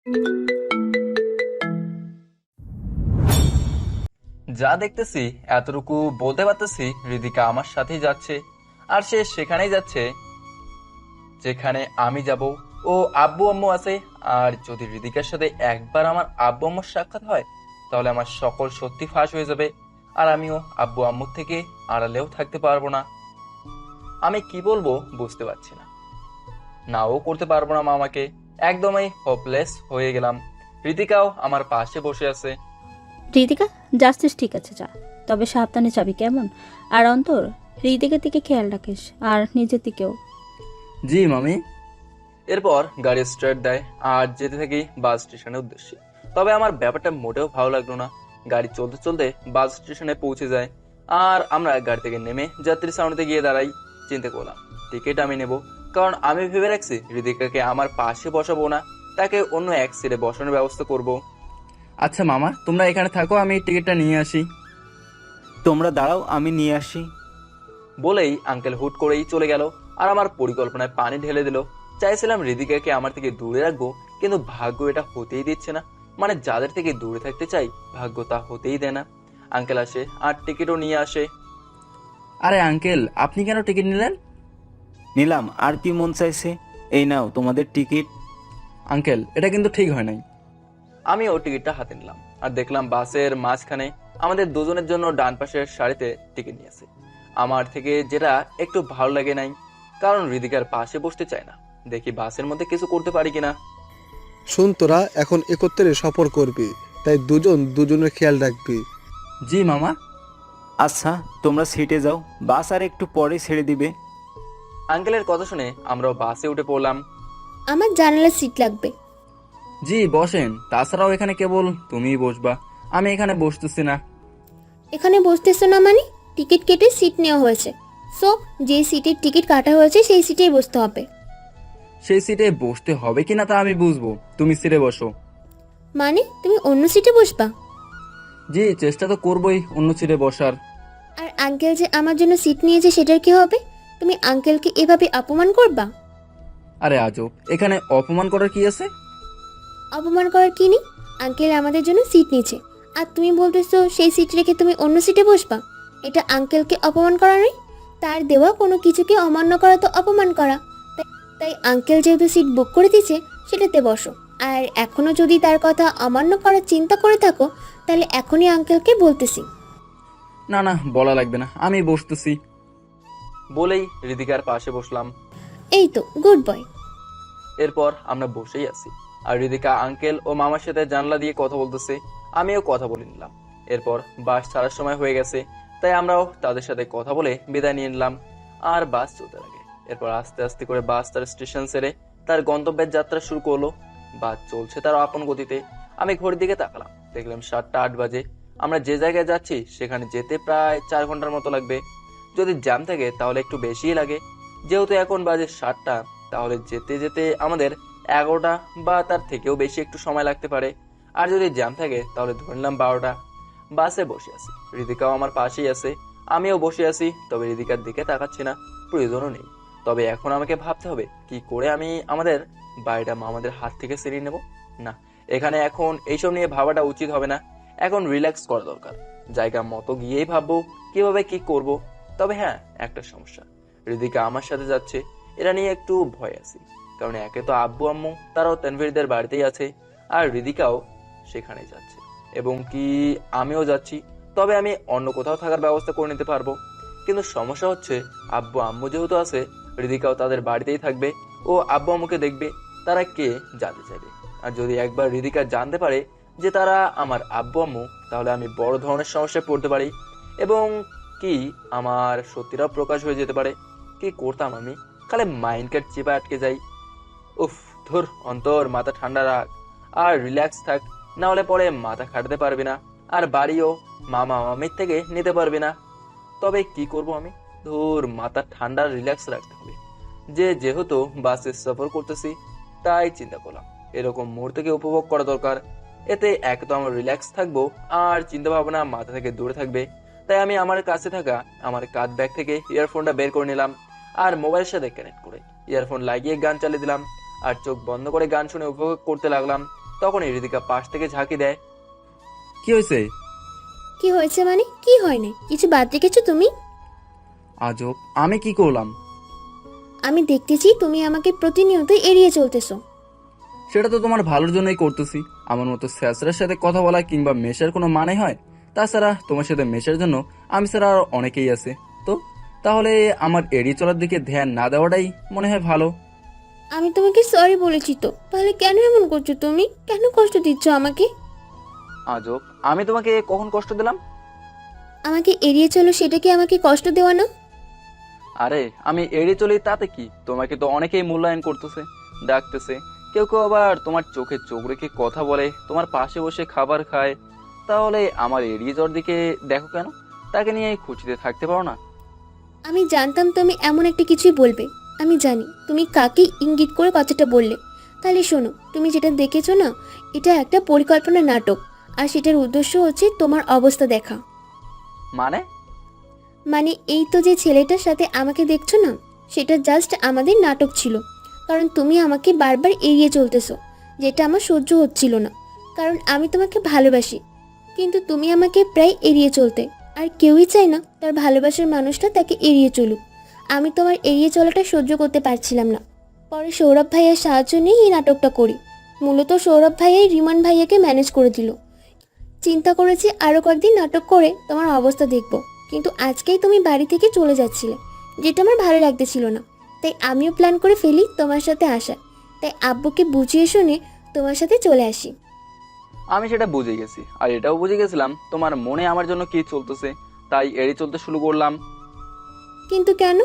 যা দেখতেছি এতটুকু বলতে পারতেছি, হৃদিকা আমার সাথেই যাচ্ছে। আর সে সেখানেই যাচ্ছে যেখানে আমি যাব। ও আব্বু আম্মু আছে। আর যদি হৃদিকার সাথে একবার আমার আব্বু আম্মুর সাক্ষাৎ হয়, তাহলে আমার সকল সত্যি ফাঁস হয়ে যাবে। আর আমিও আব্বু আম্মুর থেকে আড়ালেও থাকতে পারবো না। আমি কি বলবো বুঝতে পারছি না, নাও করতে পারবো না মামাকে। একদমই হোপলেস হয়ে গেলাম। হৃদিকাও আমার পাশে বসে আছে। ঋতিকা, যাচ্ছিস ঠিক আছে যা, তবে সাবধানে যাবি কেমন? আর অন্তর, ঋতিকার দিকে খেয়াল রাখিস আর নিজের দিকেও। জি মামি। এরপর গাড়ি স্টার্ট দেয় আর যেতে থাকি বাস স্টেশনের উদ্দেশ্যে। তবে আমার ব্যাপারটা মোটেও ভালো লাগলো না। গাড়ি চলতে চলতে বাস স্টেশনে পৌঁছে যায় আর আমরা গাড়ি থেকে নেমে যাত্রী সামনেতে গিয়ে দাঁড়াই। চিন্তা করলাম টিকিট আমি নেব, কারণ আমি ভেবে রাখছি হৃদিকাকে আমার পাশে বসাবো না, তাকে অন্য এক সিটে বসানোর ব্যবস্থা করব। আচ্ছা মামা, তোমরা এখানে থাকো, আমি টিকিটটা নিয়ে আসি। তোমরা দাঁড়াও, আমি নিয়ে আসি। বলেই আঙ্কেল হুট করেই চলে গেল আর আমার পরিকল্পনায় পানি ঢেলে দিল। চাইছিলাম হৃদিকাকে আমার থেকে দূরে রাখবো, কিন্তু ভাগ্য এটা হতেই দিচ্ছে না। মানে যাদের থেকে দূরে থাকতে চাই, ভাগ্য তা হতেই দেয় না। আঙ্কেল আসে আর টিকিটও নিয়ে আসে। আরে আঙ্কেল, আপনি কেন টিকিট নিলেন? নিলাম, আর কি মন চাইছে? এই নাও তোমাদের টিকিট। আঙ্কেল, এটা কিন্তু ঠিক হয় নাই। আমিও টিকিটটা হাতে নিলাম আর দেখলাম বাসের মাঝখানে আমাদের দুজনের জন্য ডান পাশের সারিতে টিকিট নিয়েছে। আমার থেকে যেটা একটু ভালো লাগে নাই, কারণ হৃদিকার পাশে বসতে চায় না। দেখি বাসের মধ্যে কিছু করতে পারি কিনা। শুন, তোরা এখন একত্রে সফর করবি, তাই দুজন দুজনের খেয়াল রাখবি। জি মামা। আচ্ছা, তোমরা সিটে যাও, বাস আর একটু পরে ছেড়ে দিবে। আঙ্কেলের কথা শুনে আমরাও বাসে উঠে পড়লাম। আমার জানালার সিট লাগবে। জি বসেন, তাছাড়াও এখানে কেবল তুমিই বসবা, আমি এখানে বসতেছি না। এখানে বসতেছো না মানে? টিকিট কেটে সিট নেওয়া হয়েছে, সো যে সিটের টিকিট কাটা হয়েছে সেই সিটেই বসতে হবে। সেই সিটে বসতে হবে কিনা তা আমি বুঝবো, তুমি সিটে বসো। মানে তুমি অন্য সিটে বসবা? জি চেষ্টা তো করবোই অন্য সিটে বসার। আর আঙ্কেল যে আমার জন্য সিট নিয়েছে সেটার কি হবে? তুমি আঙ্কেলকে এভাবে অপমান করবা? আরে আজব, এখানে অপমান করার কি আছে? অপমান করার কি নেই, আঙ্কেল আমাদের জন্য সিট নিয়েছে আর তুমি বলতেছো সেই সিট রেখে তুমি অন্য সিটে বসবা। এটা আঙ্কেলকে অপমান করা নয়, তার দেওয়া কোনো কিছুকে অমান্য করা তো অপমান করা। তাই আঙ্কেল যেহেতু সিট বুক করে দিয়েছে সেটাতে বসো। আর এখনো যদি তার কথা অমান্য করার চিন্তা করে থাকো, তাহলে এখনই আঙ্কেলকে বলতেছি। না না, বলা লাগবে না, আমি বসতেছি। বলেই হৃদিকার পাশে বসলাম। এই তো গুড বয়। এরপর আমরা বসেই আছি আর হৃদিকা আঙ্কেল ও মামার সাথে জানলা দিয়ে কথা বলতেছে। আমিও কথা বলে নিলাম। এরপর বাস ছাড়ার সময় হয়ে গেছে, তাই আমরাও তাদের সাথে কথা বলে বিদায় নিয়ে নিলাম। আর বাস চলতে লাগে। এরপর আস্তে আস্তে করে বাস তার স্টেশন ছেড়ে তার গন্তব্যের যাত্রা শুরু করলো। বাস চলছে তার আপন গতিতে। আমি ঘড়ির দিকে তাকালাম, দেখলাম 7টা 8 বাজে। আমরা যে জায়গায় যাচ্ছি সেখানে যেতে প্রায় 4 ঘন্টার মতো লাগবে। যদি জ্যাম থাকে তাহলে একটু বেশিই লাগে। যেহেতু এখন বাজে 7টা, তাহলে যেতে যেতে আমাদের 11টা বা তার থেকেও বেশি একটু সময় লাগতে পারে। আর যদি জ্যাম থাকে তাহলে ধরলাম 12টা। বাসে বসে আছি, হৃদিকাও আমার পাশেই আছে। আমিও বসে আছি, তবে হৃদিকার দিকে তাকাচ্ছি না, প্রয়োজনও নেই। তবে এখন আমাকে ভাবতে হবে কি করে আমি আমাদের বাড়িটা মামাদের হাত থেকে ছিনিয়ে নেব। না, এখানে এখন এইসব নিয়ে ভাবাটা উচিত হবে না। এখন রিল্যাক্স করা দরকার। জায়গা মতো গিয়েই ভাববো কিভাবে কি করব। তবে হ্যাঁ, একটা সমস্যা, হৃদিকা আমার সাথে যাচ্ছে, এটা নিয়ে একটু ভয় আছি। কারণ একে তো আব্বু আম্মু তারাও তানভীরদের বাড়িতেই আছে, আর হৃদিকাও সেখানেই যাচ্ছে, এবং কি আমিও যাচ্ছি। তবে আমি অন্য কোথাও থাকার ব্যবস্থা করে নিতে পারবো। কিন্তু সমস্যা হচ্ছে, আব্বু আম্মু যেহেতু আছে, হৃদিকাও তাদের বাড়িতেই থাকবে ও আব্বু আম্মুকে দেখবে। তারা কে জানতে চাইবে। আর যদি একবার হৃদিকা জানতে পারে যে তারা আমার আব্বু আম্মু, তাহলে আমি বড় ধরনের সমস্যায় পড়তে পারি, এবং কি আমার সত্যিটাও প্রকাশ হয়ে যেতে পারে। কি করতাম আমি? খালি মাইন্ড কাট চেপে আটকে যাই। উফ, ধর অন্তর, মাথা ঠান্ডা রাখ আর রিল্যাক্স থাক, না হলে পরে মাথা খাটাতে পারবি না, আর বাড়িও মামা মামির থেকে নিতে পারবি না। তবে কি করব আমি? ধর, মাথা ঠান্ডা রিল্যাক্স রাখতে হবে। যেহেতু বাসে সফর করতেছি, তাই চিন্তা করলাম এরকম মুহূর্তকে উপভোগ করা দরকার। এতে এক তো আমার রিল্যাক্স থাকবো, আর চিন্তা ভাবনা মাথা থেকে দূরে থাকবে। তাই আমি আমার কাছে থাকা আমার কাঁধ ব্যাগ থেকে ইয়ারফোনটা বের করে নিলাম আর মোবাইলের সাথে কানেক্ট করে ইয়ারফোন লাগিয়ে গান চালিয়ে দিলাম। আর চোখ বন্ধ করে গান শুনে উপভোগ করতে লাগলাম। তখন হৃদিকা পাশ থেকে ঝাঁকি দেয়। কি হয়েছে? কি হয়েছে মানে? কি হয় না? কিছু বাদ রেখেছো তুমি? আজব, আমি কি করলাম? আমি দেখতেছি তুমি আমাকে প্রতিনিয়ত এড়িয়ে চলতেছো। সেটা তো তোমার ভালোর জন্যই করতেছি। আমার মতো স্যাসরার সাথে কথা বলা কিংবা মেশার কোনো মানে হয়? তাছাড়া তোমার সাথে মেশার জন্য আমি ছাড়া আর অনেকেই আছে। তো তাহলে আমার এড়িয়ে চলার দিকে ধ্যান না দেওয়াটাই মনে হয় ভালো। আমি তোমাকে সরি বলেছি তো, তাহলে কেন এমন করছো তুমি? কেন কষ্ট দিচ্ছ আমাকে? আজব, আমি তোমাকে কখন কষ্ট দিলাম? আমাকে এড়িয়ে চলো, সেটা কি আমাকে কষ্ট দেওয়া না? আরে আমি এড়িয়ে চলি তাতে কি? তোমাকে তো অনেকেই মূল্যায়ন করতেছে, ডাকতেছে। কেউ কেউ আবার তোমার চোখে চোখ রেখে কথা বলে, তোমার পাশে বসে খাবার খায়। তাহলে আমার এড়িয়ে যাওয়ার দিকে দেখো কেন? তাকে নিয়ে খুশিতে থাকতে পারো না? আমি জানতাম তুমি এমন একটা কিছুই বলবে। আমি জানি তুমি কাকে ইঙ্গিত করে কথাটা বললে। তাহলে শোনো, তুমি যেটা দেখেছো না, এটা একটা পরিকল্পনা নাটক। আর সেটার উদ্দেশ্য হচ্ছে তোমার অবস্থা দেখা। মানে? মানে এই তো যে ছেলেটার সাথে আমাকে দেখছো না, সেটা জাস্ট আমাদের নাটক ছিল। কারণ তুমি আমাকে বারবার এড়িয়ে চলতেছো, যেটা আমার সহ্য হচ্ছিল না। কারণ আমি তোমাকে ভালোবাসি, কিন্তু তুমি আমাকে প্রায় এড়িয়ে চলতে। আর কেউই চায় না তার ভালোবাসার মানুষটা তাকে এড়িয়ে চলুক। আমি তোমার এড়িয়ে চলাটা সহ্য করতে পারছিলাম না। পরে সৌরভ ভাইয়ের সাহায্য নিয়ে এই নাটকটা করি। মূলত সৌরভ ভাইয়াই রিমান ভাইয়াকে ম্যানেজ করে দিল। চিন্তা করেছি আরও কয়েকদিন নাটক করে তোমার অবস্থা দেখব, কিন্তু আজকেই তুমি বাড়ি থেকে চলে যাচ্ছিলে, যেটা আমার ভালো লাগতেছিল না। তাই আমিও প্ল্যান করে ফেলি তোমার সাথে আসা। তাই আব্বুকে বুঝিয়ে শুনে তোমার সাথে চলে আসি। আমি সেটা বুঝে গেছি, আর এটাও বুঝে গেছিলাম তোমার মনে আমার জন্য কি চলতেছে। তাই এড়িয়ে চলতে শুরু করলাম। কিন্তু কেন?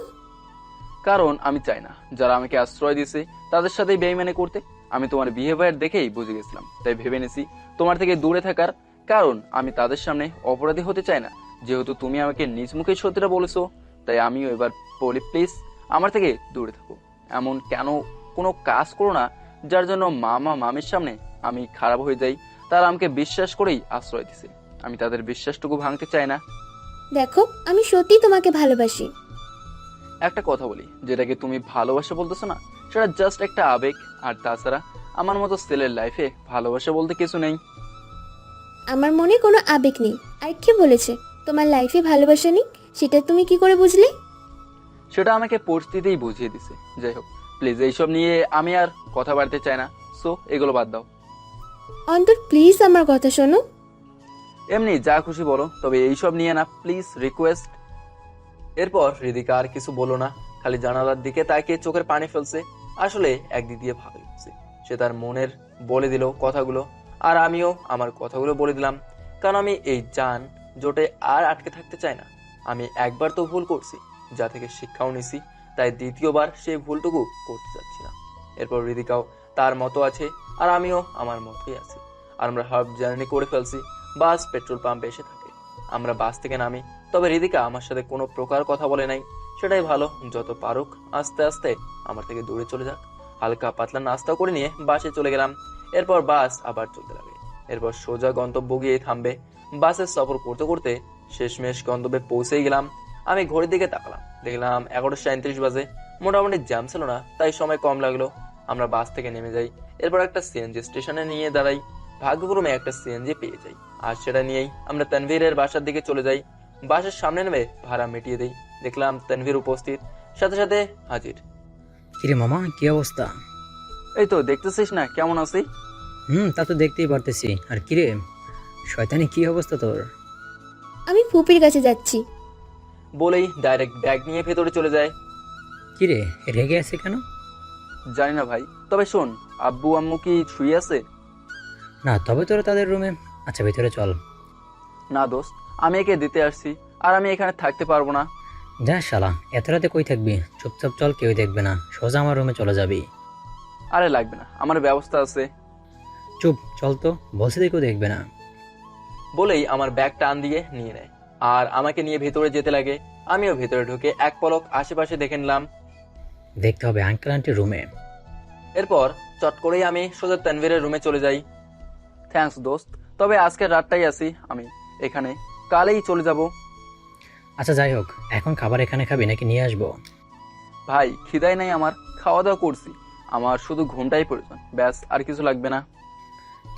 কারণ আমি চাই না যারা আমাকে আশ্রয় দিয়েছে তাদের সাথেই বেইমানি করতে। আমি তোমার বিহেভিয়ার দেখেই বুঝে গেছিলাম, তাই ভেবে নিছি তোমার থেকে দূরে থাকার। কারণ আমি তাদের সামনে অপরাধী হতে চাই না। যেহেতু তুমি আমাকে নিজ মুখে সত্যিটা বলেছো, তাই আমিও এবার বলি, প্লিজ আমার থেকে দূরে থাকো। এমন কেন কোনো কাজ করো না যার জন্য মামা মামির সামনে আমি খারাপ হয়ে যাই। তারা আমাকে বিশ্বাস করেই আশ্রয় দিছে, আমি তাদের বিশ্বাসটুকু ভাঙতে চাই না। দেখো, আমি সত্যি তোমাকে ভালোবাসি। একটা কথা বলি, যেটাকে তুমি ভালোবাসা বলতেছো না, সেটা জাস্ট একটা আবেগ। আর তাছাড়া আমার মতো ছেলের লাইফে ভালোবাসা বলতে কিছু নেই। আমার মনে কোনো আবেগ নেই। আর কে বলেছে তোমার লাইফে ভালোবাসা নেই? সেটা তুমি কি করে বুঝলে? সেটা আমাকে পরিস্থিতিই বুঝিয়ে দিছে। যাই হোক, প্লিজ এইসব নিয়ে আমি আর কথা বাড়তে চাই না। সো এগুলো বাদ দাও। অন্তর, প্লিজ আমার কথা শোনো। এমনি যা খুশি বলো, তবে এইসব নিয়ে না, প্লিজ, রিকোয়েস্ট। এরপর হৃদিকা আর কিছু বলো না, খালি জানালার দিকে তাকিয়ে চোখের পানি ফেলছে। আসলে একদিক দিয়ে ভালোই হচ্ছে, সে তার মনের বলে দিল কথাগুলো। আর আমিও আমার কথাগুলো বলে দিলাম। কারণ আমি এই জান জোটে আর আটকে থাকতে চাই না। আমি একবার তো ভুল করছি, যা থেকে শিক্ষাও নিছি, তাই দ্বিতীয়বার সেই ভুলটুকু করতে চাচ্ছি না। এরপর হৃদিকাও তার মতো আছে, আর আমিও আমার মতোই আছি। আর আমরা হাফ জার্নি করে ফেলছি। বাস পেট্রোল পাম্পে এসে থাকে। আমরা বাস থেকে নামি, তবে হৃদিকা আমার সাথে কোনো প্রকার কথা বলে নাই। সেটাই ভালো, যত পারুক আস্তে আস্তে আমার থেকে দূরে চলে যাক। হালকা পাতলা নাস্তা করে নিয়ে বাসে চলে গেলাম। এরপর বাস আবার চলতে লাগে। এরপর সোজা গন্তব্য গিয়ে থামবে। বাসের সফর করতে করতে শেষমেশ গন্তব্যে পৌঁছেই গেলাম। আমি ঘড়ির দিকে তাকালাম, দেখলাম 11:37 বাজে। মোটামুটি জ্যাম ছিল না, তাই সময় কম লাগলো। আমরা বাস থেকে নেমে যাই। এরপর একটা সিএনজি স্টেশনে নিয়ে দাঁড়াই। ভাগ্যক্রমে একটা সিএনজি পেয়ে যাই, আর সেটা নিয়েই আমরা তানভীরের বাসার দিকে চলে যাই। বাসের সামনে নেমে ভাড়া মিটিয়ে দেই। দেখলাম তানভীর উপস্থিত, সাথে সাথে হাজির। কিরে মামা, কি অবস্থা? এই তো দেখতেছিস না কেমন আছি। তা তো দেখতেই পারতেছি। আর কিরে শয়তানি, কি অবস্থা তোর? আমি ফুপির কাছে যাচ্ছি। বলেই ডাইরেক্ট ব্যাগ নিয়ে ভেতরে চলে যায়। কিরে রেগে আছে কেন? জানি না ভাই, তবে শোন, আব্বু আম্মু কি শুয়ে আছে? না, তবে তোরা তাদের রুমে। আচ্ছা, ভেতরে চল। না দোস্ত, আমি একে দিতে আসছি, আর আমি এখানে থাকতে পারবো না। যা শালা, এত রাতে কই থাকবি? চুপচাপ চল, কেউ দেখবে না, সোজা আমার রুমে চলে যাবি। আরে লাগবে না, আমার ব্যবস্থা আছে। চুপ চল তো, বলছি তো কেউ দেখবে না। বলেই আমার ব্যাগ টান দিয়ে নিয়ে নেয়, আর আমাকে নিয়ে ভেতরে যেতে লাগে। আমিও ভেতরে ঢুকে এক পলক আশেপাশে দেখে নিলাম। দেখতে হবে আঙ্কেল আন্টির রুমে। এরপর চট করেই আমি সোজা তানভীরের রুমে চলে যাই। থ্যাঙ্কস দোস্ত, তবে আজকের রাতটাই আছি আমি এখানে, কালেই চলে যাব। আচ্ছা যাই হোক, এখন খাবার এখানে খাবি নাকি নিয়ে আসবো? ভাই খিদাই নাই আমার, খাওয়া দাওয়া করছি। আমার শুধু ঘুমটাই প্রয়োজন, ব্যাস, আর কিছু লাগবে না।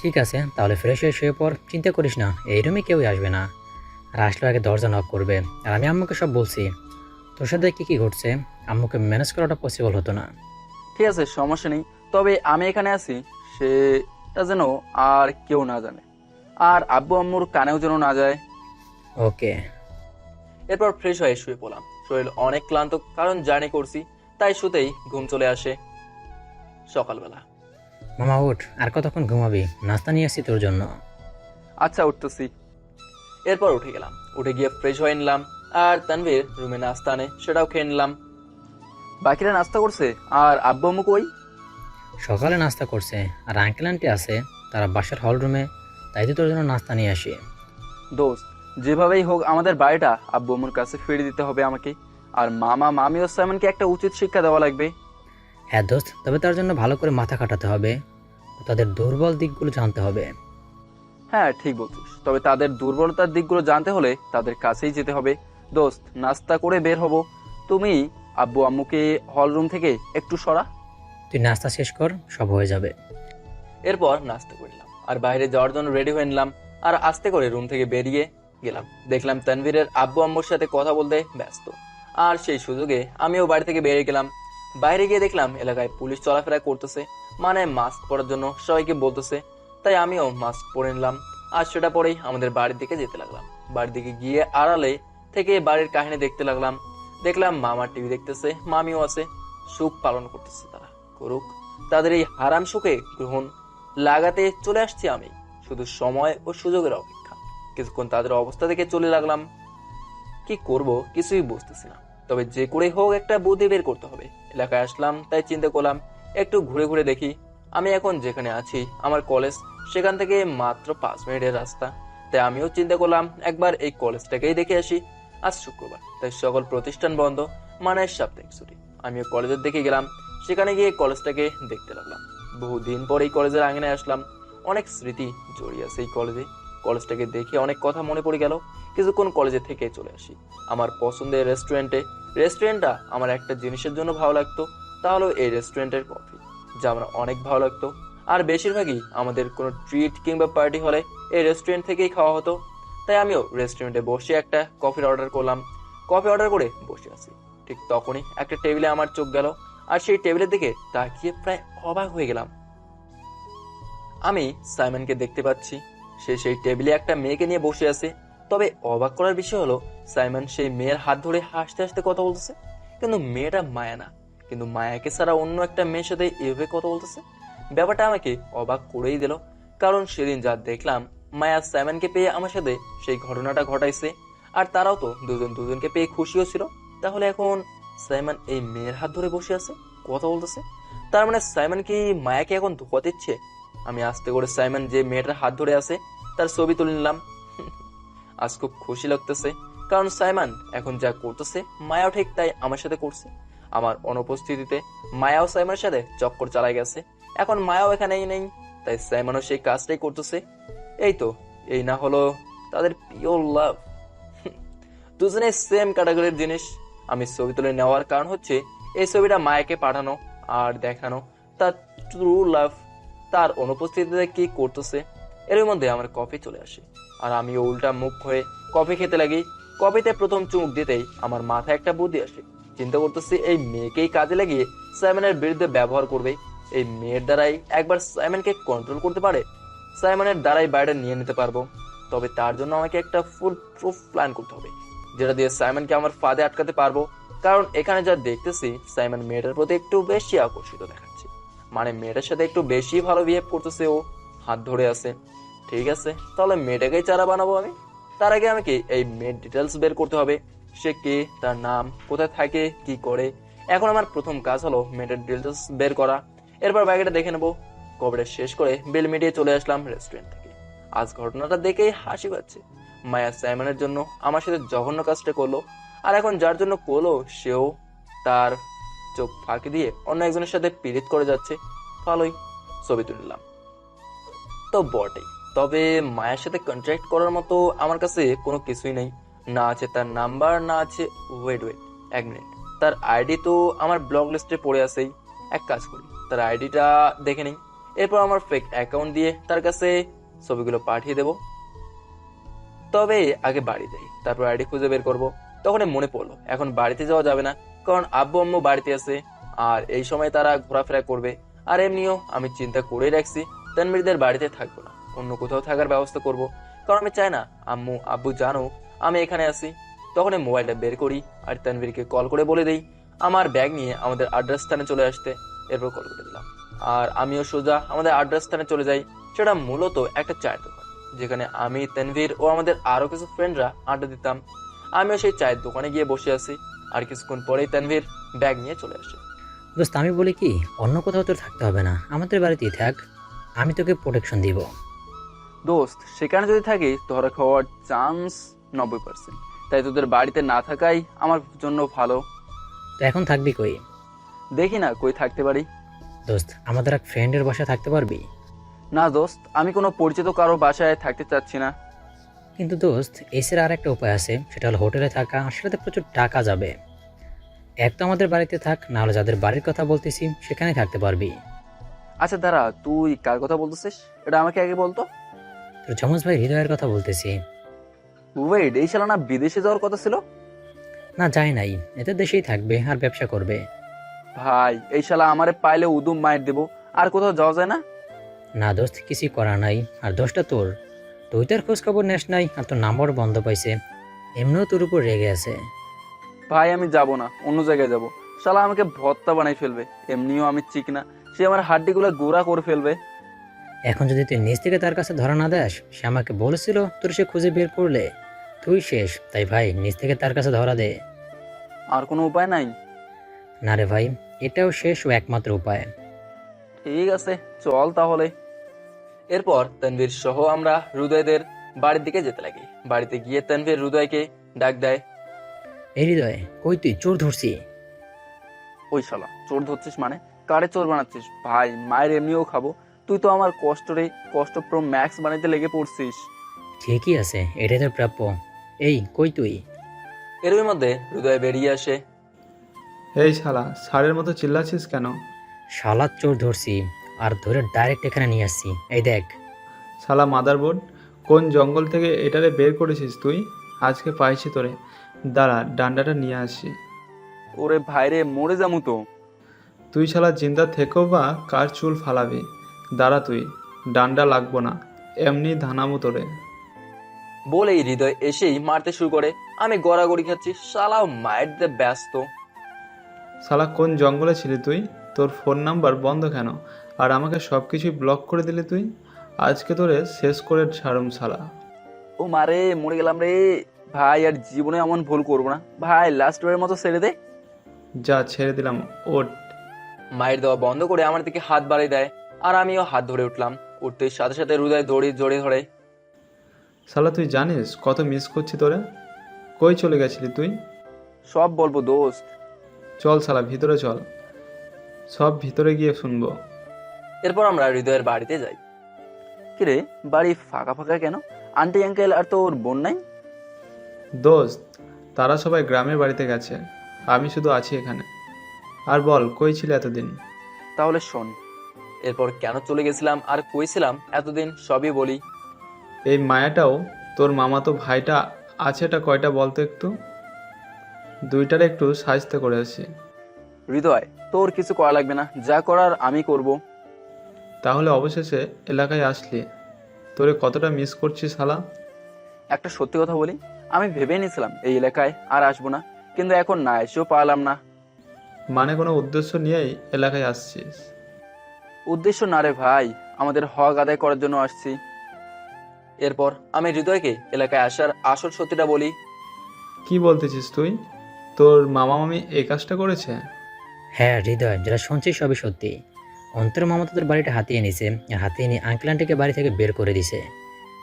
ঠিক আছে, তাহলে ফ্রেশ হয়ে শুয়ে পর, চিন্তা করিস না, এই রুমে কেউই আসবে না। আর আসলে আগে দরজা নক করবে। আর আমি আম্মুকে সব বলছি তোর সাথে কি কি ঘটছে। আম্মুকে ম্যানেজ করাটা পসিবল হতো না। ঠিক আছে, সমস্যা নেই। তবে আমি এখানে আছি সেটা যেন আর কেউ না জানে, আর আব্বু আম্মুর কানেও যেন না যায়। ওকে। এরপর ফ্রেশ হয়ে শুয়ে পড়লাম। শরীর অনেক ক্লান্ত, কারণ জার্নি করছি, তাই শুতেই ঘুম চলে আসে। সকালবেলা, মামা উঠ, আর কতক্ষণ ঘুমাবি? নাস্তা নিয়ে আসছি তোর জন্য। আচ্ছা উঠতেছি। এরপর উঠে গেলাম, উঠে গিয়ে ফ্রেশ হয়ে নিলাম, আর তানভীর রুমে নাস্তা আনে, সেটাও খেয়ে নিলাম। বাকিরা নাস্তা করছে, আর আব্বু আম্মু কই? সকালে নাস্তা করছে, আর আঙ্কেল আন্টি আছে তারা বাসার হল রুমে, তাই তো তোর জন্য নাস্তা নিয়ে আসি। দোস্ত, যেভাবেই হোক আমাদের বাড়িটা আব্বু আম্মুর কাছে ফিরে দিতে হবে আমাকে, আর মামা মামি ও সাইমনকে একটা উচিত শিক্ষা দেওয়া লাগবে। হ্যাঁ দোস্ত, তবে তার জন্য ভালো করে মাথা খাটাতে হবে, তাদের দুর্বল দিকগুলো জানতে হবে। হ্যাঁ ঠিক বলছিস, তবে তাদের দুর্বলতার দিকগুলো জানতে হলে তাদের কাছেই যেতে হবে। দোস্ত, নাস্তা করে বের হব, তুমি আব্বু আম্মুকে হল রুম থেকে একটু সরা। তুই নাস্তা শেষ কর, সব হয়ে যাবে। এরপর নাস্তা করলাম, আর বাইরে যাওয়ার জন্য রেডি হয়ে নিলাম, আর আস্তে করে রুম থেকে বেরিয়ে গেলাম। দেখলাম তানভীরের আব্বু আম্মুর সাথে কথা বলতে ব্যস্ত, আর সেই সুযোগে আমিও বাড়ি থেকে বেরিয়ে গেলাম। বাইরে গিয়ে দেখলাম এলাকায় পুলিশ চলাফেরা করতেছে, মানে মাস্ক পরার জন্য সবাইকে বলতেছে, তাই আমিও মাস্ক পরে নিলাম, আর সেটা পরেই আমাদের বাড়ির দিকে যেতে লাগলাম। বাড়ির দিকে গিয়ে আড়ালে থেকে বাড়ির কাহিনী দেখতে লাগলাম। দেখলাম মামা টিভি দেখতেছে, মামিও আছে, সুখ পালন করতেছে। তারা করুক, তাদের এই হারাম সুখে গ্রহণ লাগাতে চলে আসছি আমি, শুধু সময় ও সুযোগের অপেক্ষা। কিছুক্ষণ তাদের অবস্থা দেখে চলে লাগলাম। কি করব কিছুই বুঝতেছি না, তবে যে করে হোক একটা বুদ্ধি বের করতে হবে। এলাকায় আসলাম, তাই চিন্তা করলাম একটু ঘুরে ঘুরে দেখি। আমি এখন যেখানে আছি আমার কলেজ, সেখান থেকে মাত্র 5 মিনিটের রাস্তা, তাই আমিও চিন্তা করলাম একবার এই কলেজটাকেই দেখে আসি। আজ শুক্রবার, তাই সকল প্রতিষ্ঠান বন্ধ, মানে সাপ্তাহিক ছুটি। আমিও কলেজের দিকে গেলাম, সেখানে গিয়ে কলেজটাকে দেখতে লাগলাম। বহুদিন পর এই কলেজের আঙিনায় আসলাম, অনেক স্মৃতি জড়িয়ে আছে এই কলেজে। কলেজটাকে দেখে অনেক কথা মনে পড়ে গেল। কিছুক্ষণ কলেজে থেকে চলে আসি আমার পছন্দের রেস্টুরেন্টে। রেস্টুরেন্টটা আমার একটা জিনিসের জন্য ভালো লাগতো, তাহলে এই রেস্টুরেন্টের কফি, যা আমার অনেক ভালো লাগতো। আর বেশিরভাগই আমাদের কোনো ট্রিট কিংবা পার্টি হলে এই রেস্টুরেন্ট থেকেই খাওয়া হতো। তাই আমিও রেস্টুরেন্টে বসে একটা কফির অর্ডার করলাম। কফি অর্ডার করে বসে আছি, ঠিক তখনই একটা টেবিলে আমার চোখ গেল, আর সেই টেবিলের দিকে তাকিয়ে প্রায় অবাক হয়ে গেলাম। আমি সাইমনকে দেখতে পাচ্ছি, সে সেই টেবিলে একটা মেয়েকে নিয়ে বসে আছে। তবে অবাক করার বিষয় হলো, সাইমন সেই মেয়ের হাত ধরে হাসতে হাসতে কথা বলতেছে, কিন্তু মেয়েটা মায়া না, কিন্তু মায়াকে ছাড়া অন্য একটা মেয়ের সাথে এভাবে কথা বলতেছে। ব্যাপারটা আমাকে অবাক করেই দিল, কারণ সেদিন যা দেখলাম মায়া সাইমনকে পেয়ে আমার সাথে সেই ঘটনাটা ঘটাইছে, আর তারাও তো দুজন দুজনকে পেয়ে খুশিও ছিল। তাহলে এখন সাইমন এই মেয়ের হাত ধরে বসে আছে, কথা বলতেছে, তার মানে সাইমন কি মায়াকে এখন ধোকা দিচ্ছে? আমি আস্তে করে সাইমন যে মেয়েটার হাত ধরে আছে তার ছবি তুলে নিলাম। আজ খুব খুশি লাগতেছে, কারণ সাইমন এখন যা করতেছে মায়াও ঠিক তাই আমার সাথে করছে। আমার অনুপস্থিতিতে মায়াও সাইমনের সাথে চক্কর চালাই গেছে, এখন মায়াও এখানেই নেই, তাই সাইমনও সেই কাজটাই করতেছে। এই তো, এই না হলো তাদের পিওর লাভ। দুজনে সেম ক্যাটাগরির জিনিস। আমি ছবি তুলে নেওয়ার কারণ হচ্ছে এই ছবিটা মায়াকে পাঠানো আর দেখানো তার ট্রু লাভ তার অনুপস্থিতিতে কি করতেছে। এর মধ্যে আমার কফি চলে আসে, আর আমি উল্টা মুখ হয়ে কফি খেতে লাগি। কফিতে প্রথম চুমুক দিতেই আমার মাথায় একটা বুদ্ধি আসে। চিন্তা করতেছি এই মেয়েকেই কাজে লাগিয়ে সাইমনের বিরুদ্ধে ব্যবহার করবে। এই মেয়ের দ্বারাই একবার সাইমনকে কন্ট্রোল করতে পারে, সাইমনের দ্বারাই বাইরে নিয়ে নিতে পারবো। তবে তার জন্য আমাকে একটা ফুল প্রুফ প্ল্যান করতে হবে, যেটা দিয়ে সাইমনকে আমার ফাঁদে আটকাতে পারবো। কারণ এখানে যা দেখতেছি সাইমন মেয়েটার প্রতি একটু বেশি আকর্ষিত দেখাচ্ছে, মানে মেয়েটার সাথে একটু বেশি ভালো বিহেভ করতেছে, ও হাত ধরে আছে। ঠিক আছে, তাহলে মেয়েটাকেই চারা বানাবো আমি। তার আগে আমাকে এই মেয়ের ডিটেলস বের করতে হবে, সে কে, তার নাম, কোথায় থাকে, কি করে। এখন আমার প্রথম কাজ হলো মেয়েটার ডিটেলস বের করা, এরপর ব্যাগটা দেখে নেবো। কবরে শেষ করে বেল মিটিয়ে চলে আসলাম রেস্টুরেন্ট থেকে। আজ ঘটনাটা দেখেই হাসি পাচ্ছে। মায়া সাইমনের জন্য আমার সাথে জঘন্য কাজটা করলো, আর এখন যার জন্য করলো সেও তার চোখ ফাঁকি দিয়ে অন্য একজনের সাথে পীড়িত করে যাচ্ছে। ভালোই, ছবি তুললাম তো বটেই, তবে মায়ের সাথে কন্ট্যাক্ট করার মতো আমার কাছে কোনো কিছুই নেই। না আছে তার নাম্বার, না আছে ওয়েট 1 মিনিট, তার আইডি তো আমার ব্লক লিস্টে পড়ে আছেই। এক কাজ করি, তার আইডিটা দেখে নিই। এরপর আমার ফেক অ্যাকাউন্ট দিয়ে তার কাছে ছবিগুলো পাঠিয়ে দেব। তবে আগে বাড়ি যাই, তারপর আইডি খুঁজে বের করব। তখন মনে পড়লো এখন বাড়িতে যাওয়া যাবে না, কারণ আব্বু আম্মু বাড়িতে আছে আর এই সময় তারা ঘোরাফেরা করবে। আর এমনিও আমি চিন্তা করেই রাখছি তানভীরদের বাড়িতে থাকবো না, অন্য কোথাও থাকার ব্যবস্থা করব, কারণ আমি চাই না আম্মু আব্বু জানো আমি এখানে আছি। তখন মোবাইলটা বের করি আর তানভীরকে কল করে বলে দেই আমার ব্যাগ নিয়ে আমাদের আড্ডা স্থানে চলে আসতে। এরপর কল করে দিলাম আর আমিও সোজা আমাদের আড্ডা স্থানে চলে যাই। সেটা মূলত একটা চায়ের দোকান, যেখানে আমি তানভীর ও আমাদের আরো কিছু ফ্রেন্ডরা আড্ডা দিতাম। আমিও সেই চায়ের দোকানে গিয়ে বসে আছি আর কিছুক্ষণ পরেই তানভীর ব্যাগ নিয়ে চলে আসে। দোস্ত আমি বলি কি, অন্য কোথাও তোর থাকতে হবে না, আমাদের বাড়িতেই থাক, আমি তোকে প্রোটেকশন দিব। দোস্ত সেখানে যদি থাকি ধরা খাওয়ার চান্স 90%, তাই তোদের বাড়িতে না থাকাই আমার জন্য ভালো। তো এখন থাকবি কই? দেখি না কই থাকতে পারি। দোস্ত আমাদের এক ফ্রেন্ডের বাসায় থাকতে পারবি? না দোস্ত, আমি কোনো পরিচিত কারো বাসায় থাকতে চাচ্ছি না। কিন্তু দোস্ত এসের আর একটা উপায় আছে, সেটা হলো হোটেলে থাকা, আর সেটাতে প্রচুর টাকা যাবে। এক তো আমাদের বাড়িতে থাক, না হলে যাদের বাড়ির কথা বলতেছি সেখানে থাকতে পারবি। আচ্ছা দাঁড়া, তুই কার কথা বলতেছিস এটা আমাকে আগে বলতো। তোর যমজ ভাই হৃদয়ের কথা বলতেছি। ওয়েট, এই শালা না বিদেশে যাওয়ার কথা ছিল? না যায় নাই, এতে দেশেই থাকবে আর ব্যবসা করবে। ভাই এই শালা আমারে পাইলে উদুম মায়ের দেবো, আর কোথাও যাওয়া যায় না? না দোস্ত কিছুই করার নাই, আর দোষটা তোর, তুই তার খোঁজ খবর নেস নাই আর তোর নাম্বার বন্ধ পাইছে, এমনিও তোর উপর রেগে আছে। ভাই আমি যাব না, অন্য জায়গায় যাব। শালা আমাকে ভর্তা বানাই ফেলবে, এমনিও আমি চিক না, সে আমার হাড্ডিগুলো গোড়া করে ফেলবে। এখন যদি তুই নিজ থেকে তার কাছে ধরা না দেস, সে আমাকে বলেছিল তোর সে খুঁজে বের করলে তুই শেষ, তাই ভাই নিজ থেকে তার কাছে ধরা দে। আর কোনো উপায় নাই? না রে ভাই, এটাও শেষ ও একমাত্র উপায়। ঠিক আছে চল তাহলে। এরপর তানভীর সহ আমরা হৃদয়দের বাড়ির দিকে যেতে লাগি। বাড়িতে গিয়ে তানভীর হৃদয়কে ডাক দেয়। এই হৃদয় কই, তুই চোর ধরছি? ওই শালা চোর ধরছিস মানে? কারে চোর বানাচ্ছিস? ভাই মায়ের এমনিও খাবো, তুই তো আমার কষ্ট প্রো ম্যাক্স বানাইতে লেগে পড়ছিস। ঠিকই আছে, এটাই তোর প্রাপ্য। এই কই তুই? এর মধ্যে হৃদয় বেরিয়ে আসে। এই শালা ষাঁড়ের মতো চিল্লাচ্ছিস কেন? শালা চোর ধরছি আর ধরে ডাইরেক্ট এখানে নিয়ে আসছি, এই দেখ। শালা মাদারবোর্ড, কোন জঙ্গল থেকে এটারে বের করেছিস তুই? আজকে পাইছি তোরে, দাঁড়া ডান্ডাটা নিয়ে আসি। ওরে ভাইরে মরে যামু তো। তুই শালা জিন্দা থেকেও বা কার চুল ফালাবি? দাঁড়া তুই, ডান্ডা লাগবো না, এমনি ধানামু তোরে। বলেই হৃদয় এসেই মারতে শুরু করে। আমি গড়াগড়ি খাচ্ছি, শালাও মায়ের দিতে ব্যস্ত। শালা কোন জঙ্গলে ছিলি তুই? তোর ফোন নাম্বার বন্ধ কেন? আর আমাকে সব কিছুই ব্লক করে দিলি তুই? আজকে তোরে শেষ করে ছাড়ুম শালা। ও মারে মরে গেলাম রে। ভাই আর জীবনে এমন ভুল করবো না ভাই, লাস্ট বারের মতো ছেড়ে দে। যা ছেড়ে দিলাম, ওট। মায়ের দেওয়া বন্ধ করে আমার দিকে হাত বাড়িয়ে দেয় আর আমিও হাত ধরে উঠলাম। উঠতে সাথে সাথে হৃদয় জড়িয়ে ধরে। শালা তুই জানিস কত মিস করছি তোরে? কই চলে গেছিলি তুই? সব বলবো দোস্ত। চল শালা ভিতরে চল, সব ভিতরে গিয়ে শুনবো। এরপর আমরা হৃদয়ের বাড়িতে যাই। কিরে বাড়ি ফাঁকা ফাঁকা কেন? আন্টি আঙ্কেল আর তোর বোন নাই? দোস্ত তারা সবাই গ্রামের বাড়িতে গেছে, আমি শুধু আছি এখানে। আর বল কই ছিল এতদিন? তাহলে শোন, এরপর কেন চলে গেছিলাম আর কইছিলাম এতদিন সবই বলি। এই মায়াটাও তোর মামাতো ভাইটা আছেটা কয়টা বলতো একটু? দুইটারে একটু সাজতে করে আসি। হৃদয় তোর কিছু করা লাগবে না, যা করার আমি করব। তাহলে অবশেষে এলাকায় আসলি, তোরে কতটা মিস করছিস শালা। একটা সত্যি কথা বলি, আমি ভেবে নিয়েছিলাম এই এলাকায় আর আসবো না, কিন্তু এখন না এসেও পারলাম না। মানে কোনো উদ্দেশ্য নিয়েই এলাকায় আসছিস? উদ্দেশ্য না রে ভাই, আমাদের হক আদায় করার জন্য আসছি। এরপর আমি হৃদয়কে এলাকায় আসার আসল সত্যিটা বলি। কি বলতেছিস তুই? তোর মামা মামি এই কাজটা করেছে? হ্যাঁ হৃদয়, যেটা শুনছিস সবই সত্যি। অন্তর মামা তোদের বাড়িটা হাতিয়ে নিছে, আর হাতিয়ে নিয়ে আঙ্কেল আন্টিকে বাড়ি থেকে বের করে দিছে,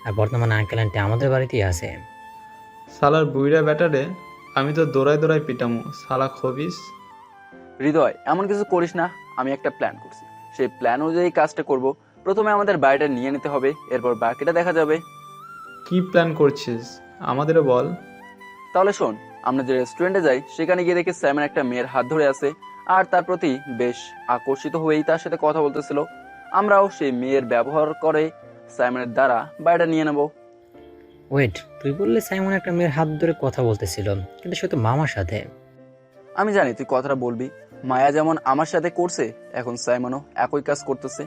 আর বর্তমানে আঙ্কেল আন্টি আমাদের বাড়িতেই আছে। শালার বুইড়া ব্যাটারে আমি তো দৌড়ায় দৌড়ায় পিটামু, শালা খবিস। হৃদয় এমন কিছু করিস না, আমি একটা প্ল্যান করছি, সেই প্ল্যান অনুযায়ী কাজটা করব। প্রথমে আমাদের বাড়িটা নিয়ে নিতে হবে, এরপর বাকিটা দেখা যাবে। কি প্ল্যান করছিস আমাদেরও বল। তাহলে শোন, আমরা যে রেস্টুরেন্টে যাই সেখানে গিয়ে দেখি স্যামন একটা মেয়ের হাত ধরে আছে আর তার প্রতি বেশ আকর্ষিত হয়েই তার সাথে কথা বলতেছিল। আমরাও সেই মেয়ের ব্যবহার করে সাইমনের দ্বারা বাড়িটা নিয়ে নেব। ওয়েট, তুই বললে সাইমন একটা মেয়ের হাত ধরে কথা বলতেছিল, কিন্তু সে তো মামার সাথে। আমি জানি তুই কথাটা বলবি। মায়া যেমন আমার সাথে করছে, এখন সাইমনও একই কাজ করতেছে।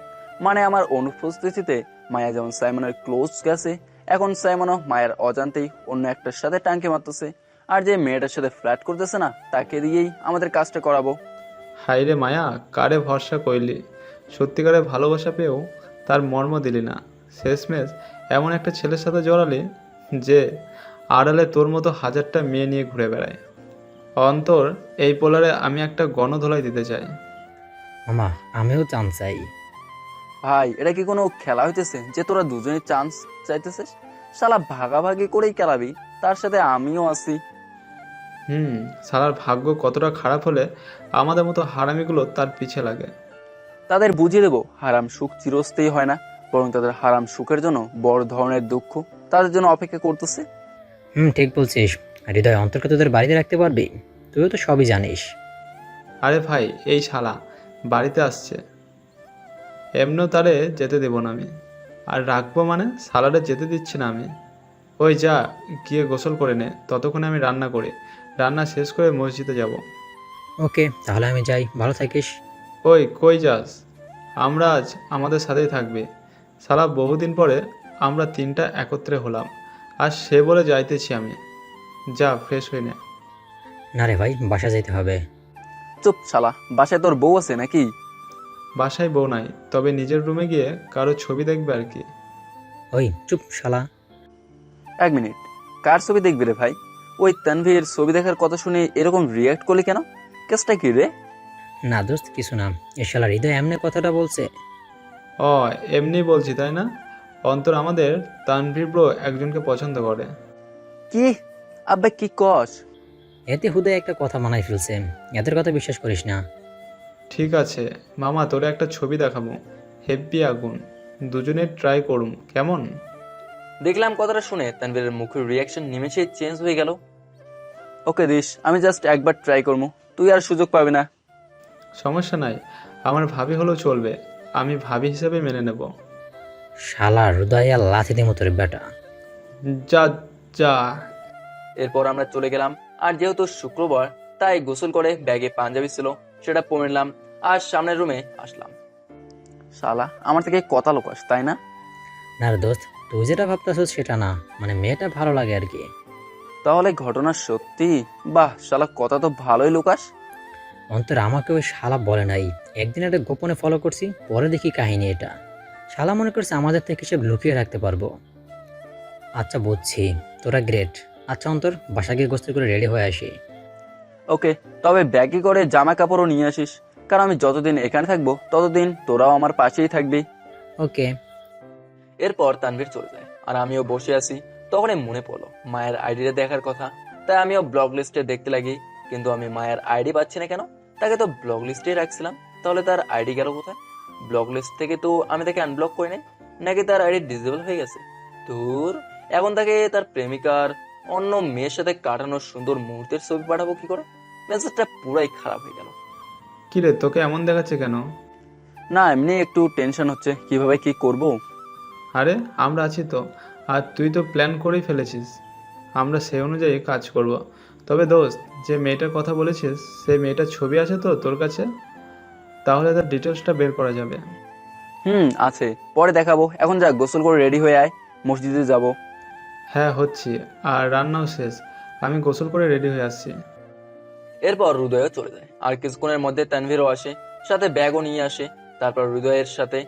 মানে আমার অনুপস্থিতিতে মায়া যেমন সাইমনের ক্লোজ গেছে, এখন সাইমনও মায়ের অজান্তেই অন্য একটার সাথে টাঙ্কি মারতেছে। আর যে মেয়েটার সাথে ফ্ল্যাট করতেছে না, তাকে দিয়েই আমাদের কাজটা করাবো। হাইরে মায়া, কারে ভরসা কইলি? সত্যিকারে ভালোবাসা পেয়েও তার মর্ম দিলি না। শেষমেশ এমন একটা ছেলের সাথে জড়ালি যে আড়ালে তোর মতো হাজারটা মেয়ে নিয়ে ঘুরে বেড়ায়। অন্তর, এই পোলারে আমি একটা গণধোলাই দিতে চাই। মামা, আমিও চান্স চাই। ভাই, এটা কি কোনো খেলা হইতেছে যে তোরা দুজনেই চান্স চাইতেছিস? শালা ভাগাভাগি করেই খেলাবি, তার সাথে আমিও আছি। শালার ভাগ্য কতটা খারাপ হলে আমাদের মতো হারামিগুলো তার পিছে লাগে। তাদের বুঝিয়ে দেবো হারাম সুখ চিরস্থায়ী হয় না, বরং তাদের হারাম সুখের জন্য বড় ধরনের দুঃখ তাদের জন্য অপেক্ষা করতেছে। ঠিক বলছিস। হৃদয়, অন্তরকে তোদের বাড়িতে রাখতে পারবি? তুইও তো সবই জানিস। আরে ভাই, এই শালা বাড়িতে আসছে, এমনিও তারে যেতে দেবো না আমি। আর রাখবো মানে শালারে যেতে দিচ্ছি না আমি। ওই যা, গিয়ে গোসল করে নে, ততক্ষণে আমি রান্না করি। রান্না শেষ করে মসজিদে যাব। ওকে, তাহলে আমি যাই। ভালো থাকিস। ওই কই যাস? আমরা আজ আমাদের সাথেই থাকবে। শালা বহুদিন পরে আমরা তিনটা একত্রে হলাম, আর সে বলে যাইতেছি আমি। যা, ফ্রেশ হয়ে নে। না রে ভাই, বাসা যাইতে হবে। চুপ শালা, বাসায় তোর বউ আছে নাকি? বাসায় বউ নাই, তবে নিজের রুমে গিয়ে কারো ছবি দেখবে আর কি। ওই চুপ শালা। এক মিনিট, কার ছবি দেখবি রে ভাই? ওই তানভীর ছবি দেখার কথা শুনে এরকম রিয়াক্ট করলি কেন? কেসটা কি রে? না দোস্ত, কিছু না। এ শালা হৃদয় এমনি কথাটা বলছে। ও, এমনি বলছি তাই না? অন্তর আমাদের তানভীর ব্রো একজনকে পছন্দ করে। কি আব্বা, কি কস? এতে হুদয় একটা কথা মানাই ফেলছে। এদের কথা বিশ্বাস করিস না। ঠিক আছে মামা, তোরে একটা ছবি দেখাবো, হেব্বি আগুন। দুজনে ট্রাই করুম, কেমন? দেখলাম কথাটা শুনে তানভীরের মুখের রিয়াকশন নিমেষেই চেঞ্জ হয়ে গেল। ওকে দিস, আমি জাস্ট একবার ট্রাই করবো, তুই আর সুযোগ পাবি না। সমস্যা নাই, আমার ভাবি হলেও চলবে, আমি ভাবি হিসেবে মেনে নেব। শালা হৃদয় আর লাথি দিমো তোর বেটা। যা যা। এরপর আমরা চলে গেলাম। আর যেহেতু শুক্রবার, তাই গোসল করে ব্যাগে পাঞ্জাবি ছিল, সেটা পরে নিলাম আর সামনের রুমে আসলাম। শালা আমার থেকে কথা লোকাস তাই না? না রে দোস্ত, তুই যেটা ভাবতেছিস সেটা না, মানে মেয়েটা ভালো লাগে আর কি। তাহলে ঘটনা সত্যি? বাহ শালা, কথা তো ভালোই লোকাস। অন্তর আমাকে ওই শালা বলে নাই। একদিন একটা গোপনে ফলো করছি, পরে দেখি কাহিনী এটা। শালা মনে করছে আমাদের থেকে সব লুকিয়ে রাখতে পারবো। আচ্ছা বুঝছি, তোরা গ্রেট। আচ্ছা অন্তর, বাসা গিয়ে গোসল করে রেডি হয়ে আসি। ওকে, তবে ব্যাগে করে জামা কাপড়ও নিয়ে আসিস, কারণ আমি যতদিন এখানে থাকবো ততদিন তোরাও আমার পাশেই থাকবি। ওকে। এরপর তানভীর চলে যায় আর আমিও বসে আছি। তখনই মনে পড়লো মায়ের আইডিটা দেখার কথা, তাই আমিও ব্লগ লিস্টে দেখতে লাগি। কিন্তু আমি মায়ের আইডি পাচ্ছি না কেন? তাকে তো ব্লগ লিস্টেই রাখছিলাম, তাহলে তার আইডি গেল কোথায়? ব্লগ লিস্ট থেকে তো আমি তাকে আনব্লক করি নাই, নাকি তার আইডি ডিসেবল হয়ে গেছে? দূর, এখন তাকে তার প্রেমিকার অন্য মেয়ের সাথে কাটানোর সুন্দর মুহূর্তের ছবি পাঠাবো কি করে? মেসেজটা পুরাই খারাপ হয়ে গেল। কিরে, তোকে এমন দেখাচ্ছে কেন? না, এমনি একটু টেনশন হচ্ছে কিভাবে কি করব। আরে আমরা আছি তো, আর তুই তো প্ল্যান করেই ফেলেছিস। আমরা সেই অনুযায়ী কাজ করব। তবে দোস্ত, যে মেয়েটার কথা বলেছিস সেই মেয়েটার ছবি আছে তো তোর কাছে? তাহলে তার ডিটেলসটা বের করা যাবে। আছে, পরে দেখাবো। এখন যা, গোসল করে রেডি হয়ে আয়, মসজিদে যাব। হ্যাঁ হচ্ছি, আর রান্নাও শেষ। আমি গোসল করে রেডি হয়ে আসছি। এরপর হৃদয়ও চলে যায় আর কিছুক্ষণের মধ্যে তানভীরও আসে, সাথে ব্যাগও নিয়ে আসে। তারপর হৃদয়ের সাথে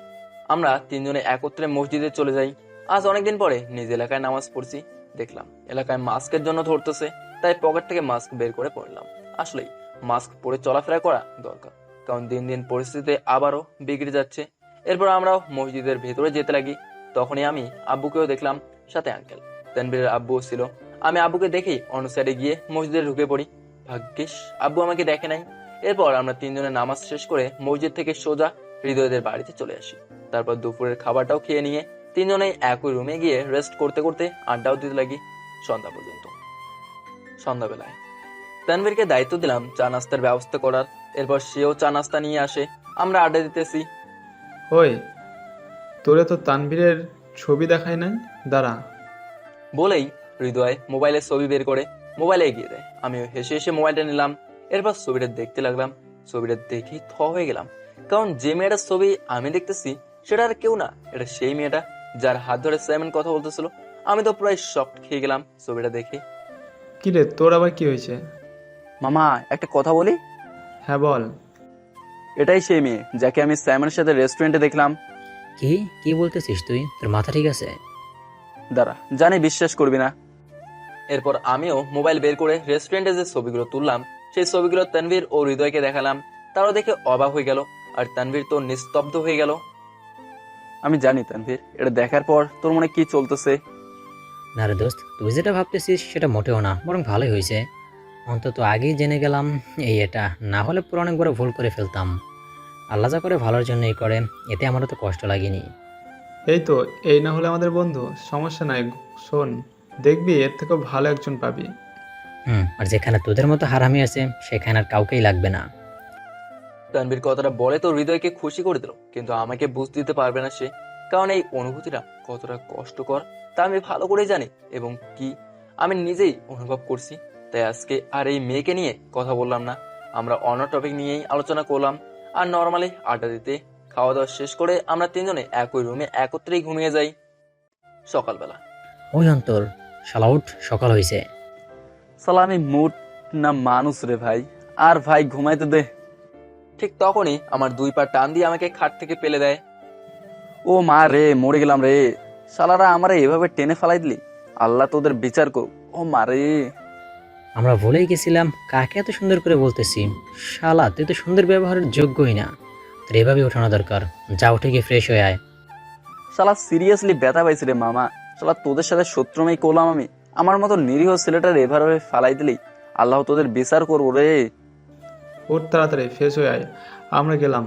আমরা তিনজনে একত্রে মসজিদে চলে যাই। আজ অনেকদিন পরে নিজ এলাকায় নামাজ পড়ছি। দেখলাম এলাকায় মাস্কের জন্য ধরতেছে, তাই পকেট থেকে মাস্ক বের করে পড়লাম। আসলেই মাস্ক পরে চলাফেরা করা দরকার, কারণ দিন দিন পরিস্থিতি আবারও বিগড়ে যাচ্ছে। এরপর আমরাও মসজিদের ভেতরে যেতে লাগি। তখনই আমি আব্বুকেও দেখলাম, সাথে আঙ্কেল তানভীরের আব্বুও ছিল। আমি আব্বুকে দেখেই অন্য সাইডে গিয়ে মসজিদে ঢুকে পড়ি। ভাগ্যিস আব্বু আমাকে দেখে নাই। এরপর আমরা তিনজনে নামাজ শেষ করে মসজিদ থেকে সোজা হৃদয়দের বাড়িতে চলে আসি। তারপর দুপুরের খাবারটাও খেয়ে নিয়ে তিনজনেই একই রুমে গিয়ে রেস্ট করতে করতে আড্ডাও দিতে লাগি সন্ধ্যা পর্যন্ত। সন্ধ্যাবেলায় তানভীরকে দায়িত্ব দিলাম চা নাস্তার ব্যবস্থা করার। এরপর সেও চা নাস্তা নিয়ে আসে, আমরা আড্ডা দিতেছি। ওই, তোরে তো তানভীরের ছবি দেখায় নাই, দাঁড়া। বলেই হৃদয় মোবাইলের ছবি বের করে মোবাইলে এগিয়ে দেয়। আমিও হেসে হেসে মোবাইলটা নিলাম। এরপর ছবিটা দেখতে লাগলাম। ছবিটা দেখেই থ হয়ে গেলাম, কারণ যে মেয়েটার ছবি আমি দেখতেছি সেটা আর কেউ না, এটা সেই মেয়েটা যার হাত ধরে সাইমন কথা বলতেছিল। আমি তো প্রায় শক খেয়ে গেলাম ছবিটা দেখে। কিরে, তোর আবার কি হয়েছে? মামা একটা কথা বলি। হ্যাঁ বল। এটাই সেই মেয়ে যাকে আমি সাইমনের সাথে রেস্টুরেন্টে দেখলাম। কি কি বলতেছিস তুই? তোর মাথা ঠিক আছে? দাঁড়া, জানি বিশ্বাস করবি না। এরপর আমিও মোবাইল বের করে রেস্টুরেন্টে যে ছবিগুলো তুললাম সেই ছবিগুলো তানভীর ও হৃদয়কে দেখালাম। তারাও দেখে অবাক হয়ে গেল, আর তানভীর তো নিস্তব্ধ হয়ে গেল। আমি জানি তানভীর, এটা দেখার পর তোর মনে কি চলতেছে। না রে দোস্ত, তুই যেটা ভাবতেছিস সেটা মোটেও না, বরং ভালোই হয়েছে। অন্তত আগেই জেনে গেলাম এটা, না হলে পুরো অনেক বড় ভুল করে ফেলতাম। আল্লাহ যা করে ভালোর জন্যই করে, এতে আমারও তো কষ্ট লাগেনি। এই তো, এই না হলে আমাদের বন্ধু, সমস্যা নাই। শোন, দেখবি এর থেকেও ভালো একজন পাবি। আর যেখানে তোদের মতো হারামি আছে সেখানে আর কাউকেই লাগবে না। তানভীর কথাটা বলে তো হৃদয়কে খুশি করে দিল, কিন্তু আমাকে বুঝতে দিতে পারবে না সে, কারণ এই অনুভূতিটা কতটা কষ্টকর তা আমি ভালো করে জানি, এবং কি আমি নিজেই অনুভব করছি। তাই আজকে আর এই মেয়েকে নিয়ে কথা বললাম না, আমরা অন্য টপিক নিয়েই আলোচনা করলাম। আর নর্মালি আড্ডা দিতে খাওয়া দাওয়া শেষ করে আমরা তিনজনে একই রুমে একত্রেই ঘুমিয়ে যাই। সকালবেলা ওই অন্তর, শালা উঠ, সকাল হয়েছে। সালা আমি মুড না মানুষ রে ভাই, আর ভাই ঘুমাইতে দে। ঠিক তখনই আমার দুই পা টান দিয়ে আমাকে খাট থেকে ফেলে দেয়। ও মা রে, মরে গেলাম রে। শালারা আমারে এভাবে টেনে ফেলাই দিলি, আল্লাহ তোদের বিচার করুক। ও মা রে। আমরা ভুলেই গেছিলাম কাকে এত সুন্দর করে বলতেছি। শালা তুই তো সুন্দর ব্যবহারের যোগ্যই না, তোর এভাবে ওঠানো দরকার। যা, উঠে গিয়ে ফ্রেশ হয়ে আয়। শালা সিরিয়াসলি ব্যথা পাইছি রে মামা। শালা তোদের সাথে শত্রুমেই করলাম আমি, আমার মতো নিরীহ ছেলেটার এভাবে ফালাই দিলি, আল্লাহ তোদের বিচার করবো রে। ওর তাড়াতাড়ি ফ্রেশ হয়ে আয়, আমরা গেলাম।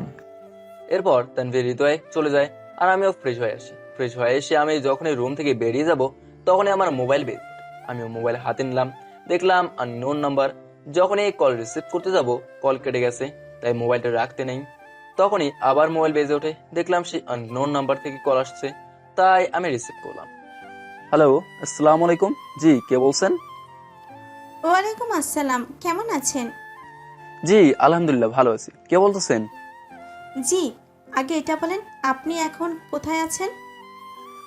এরপর তানভীর হৃদয় চলে যায়, আর আমিও ফ্রেশ হয়ে আসি। ফ্রেশ হয়ে এসে আমি যখনই রুম থেকে বেরিয়ে যাব তখনই আমার মোবাইল বের ওঠে। আমিও মোবাইল হাতে নিলাম, দেখলাম আননোন নাম্বার। যখনই কল রিসিভ করতে যাব কল কেটে গেছে, তাই মোবাইলটা রাখতে নেই। তখনই আবার মোবাইল বেজে ওঠে, দেখলাম সেই আননোন নাম্বার থেকে কল আসছে, তাই আমি রিসিভ করলাম। হ্যালো, আসসালামু আলাইকুম। জি, কে বলছেন? ওয়ালাইকুম আসসালাম, কেমন আছেন? জি আলহামদুলিল্লাহ ভালো আছি। কে বলতেছেন? জি, আগে এটা বলেন আপনি এখন কোথায় আছেন?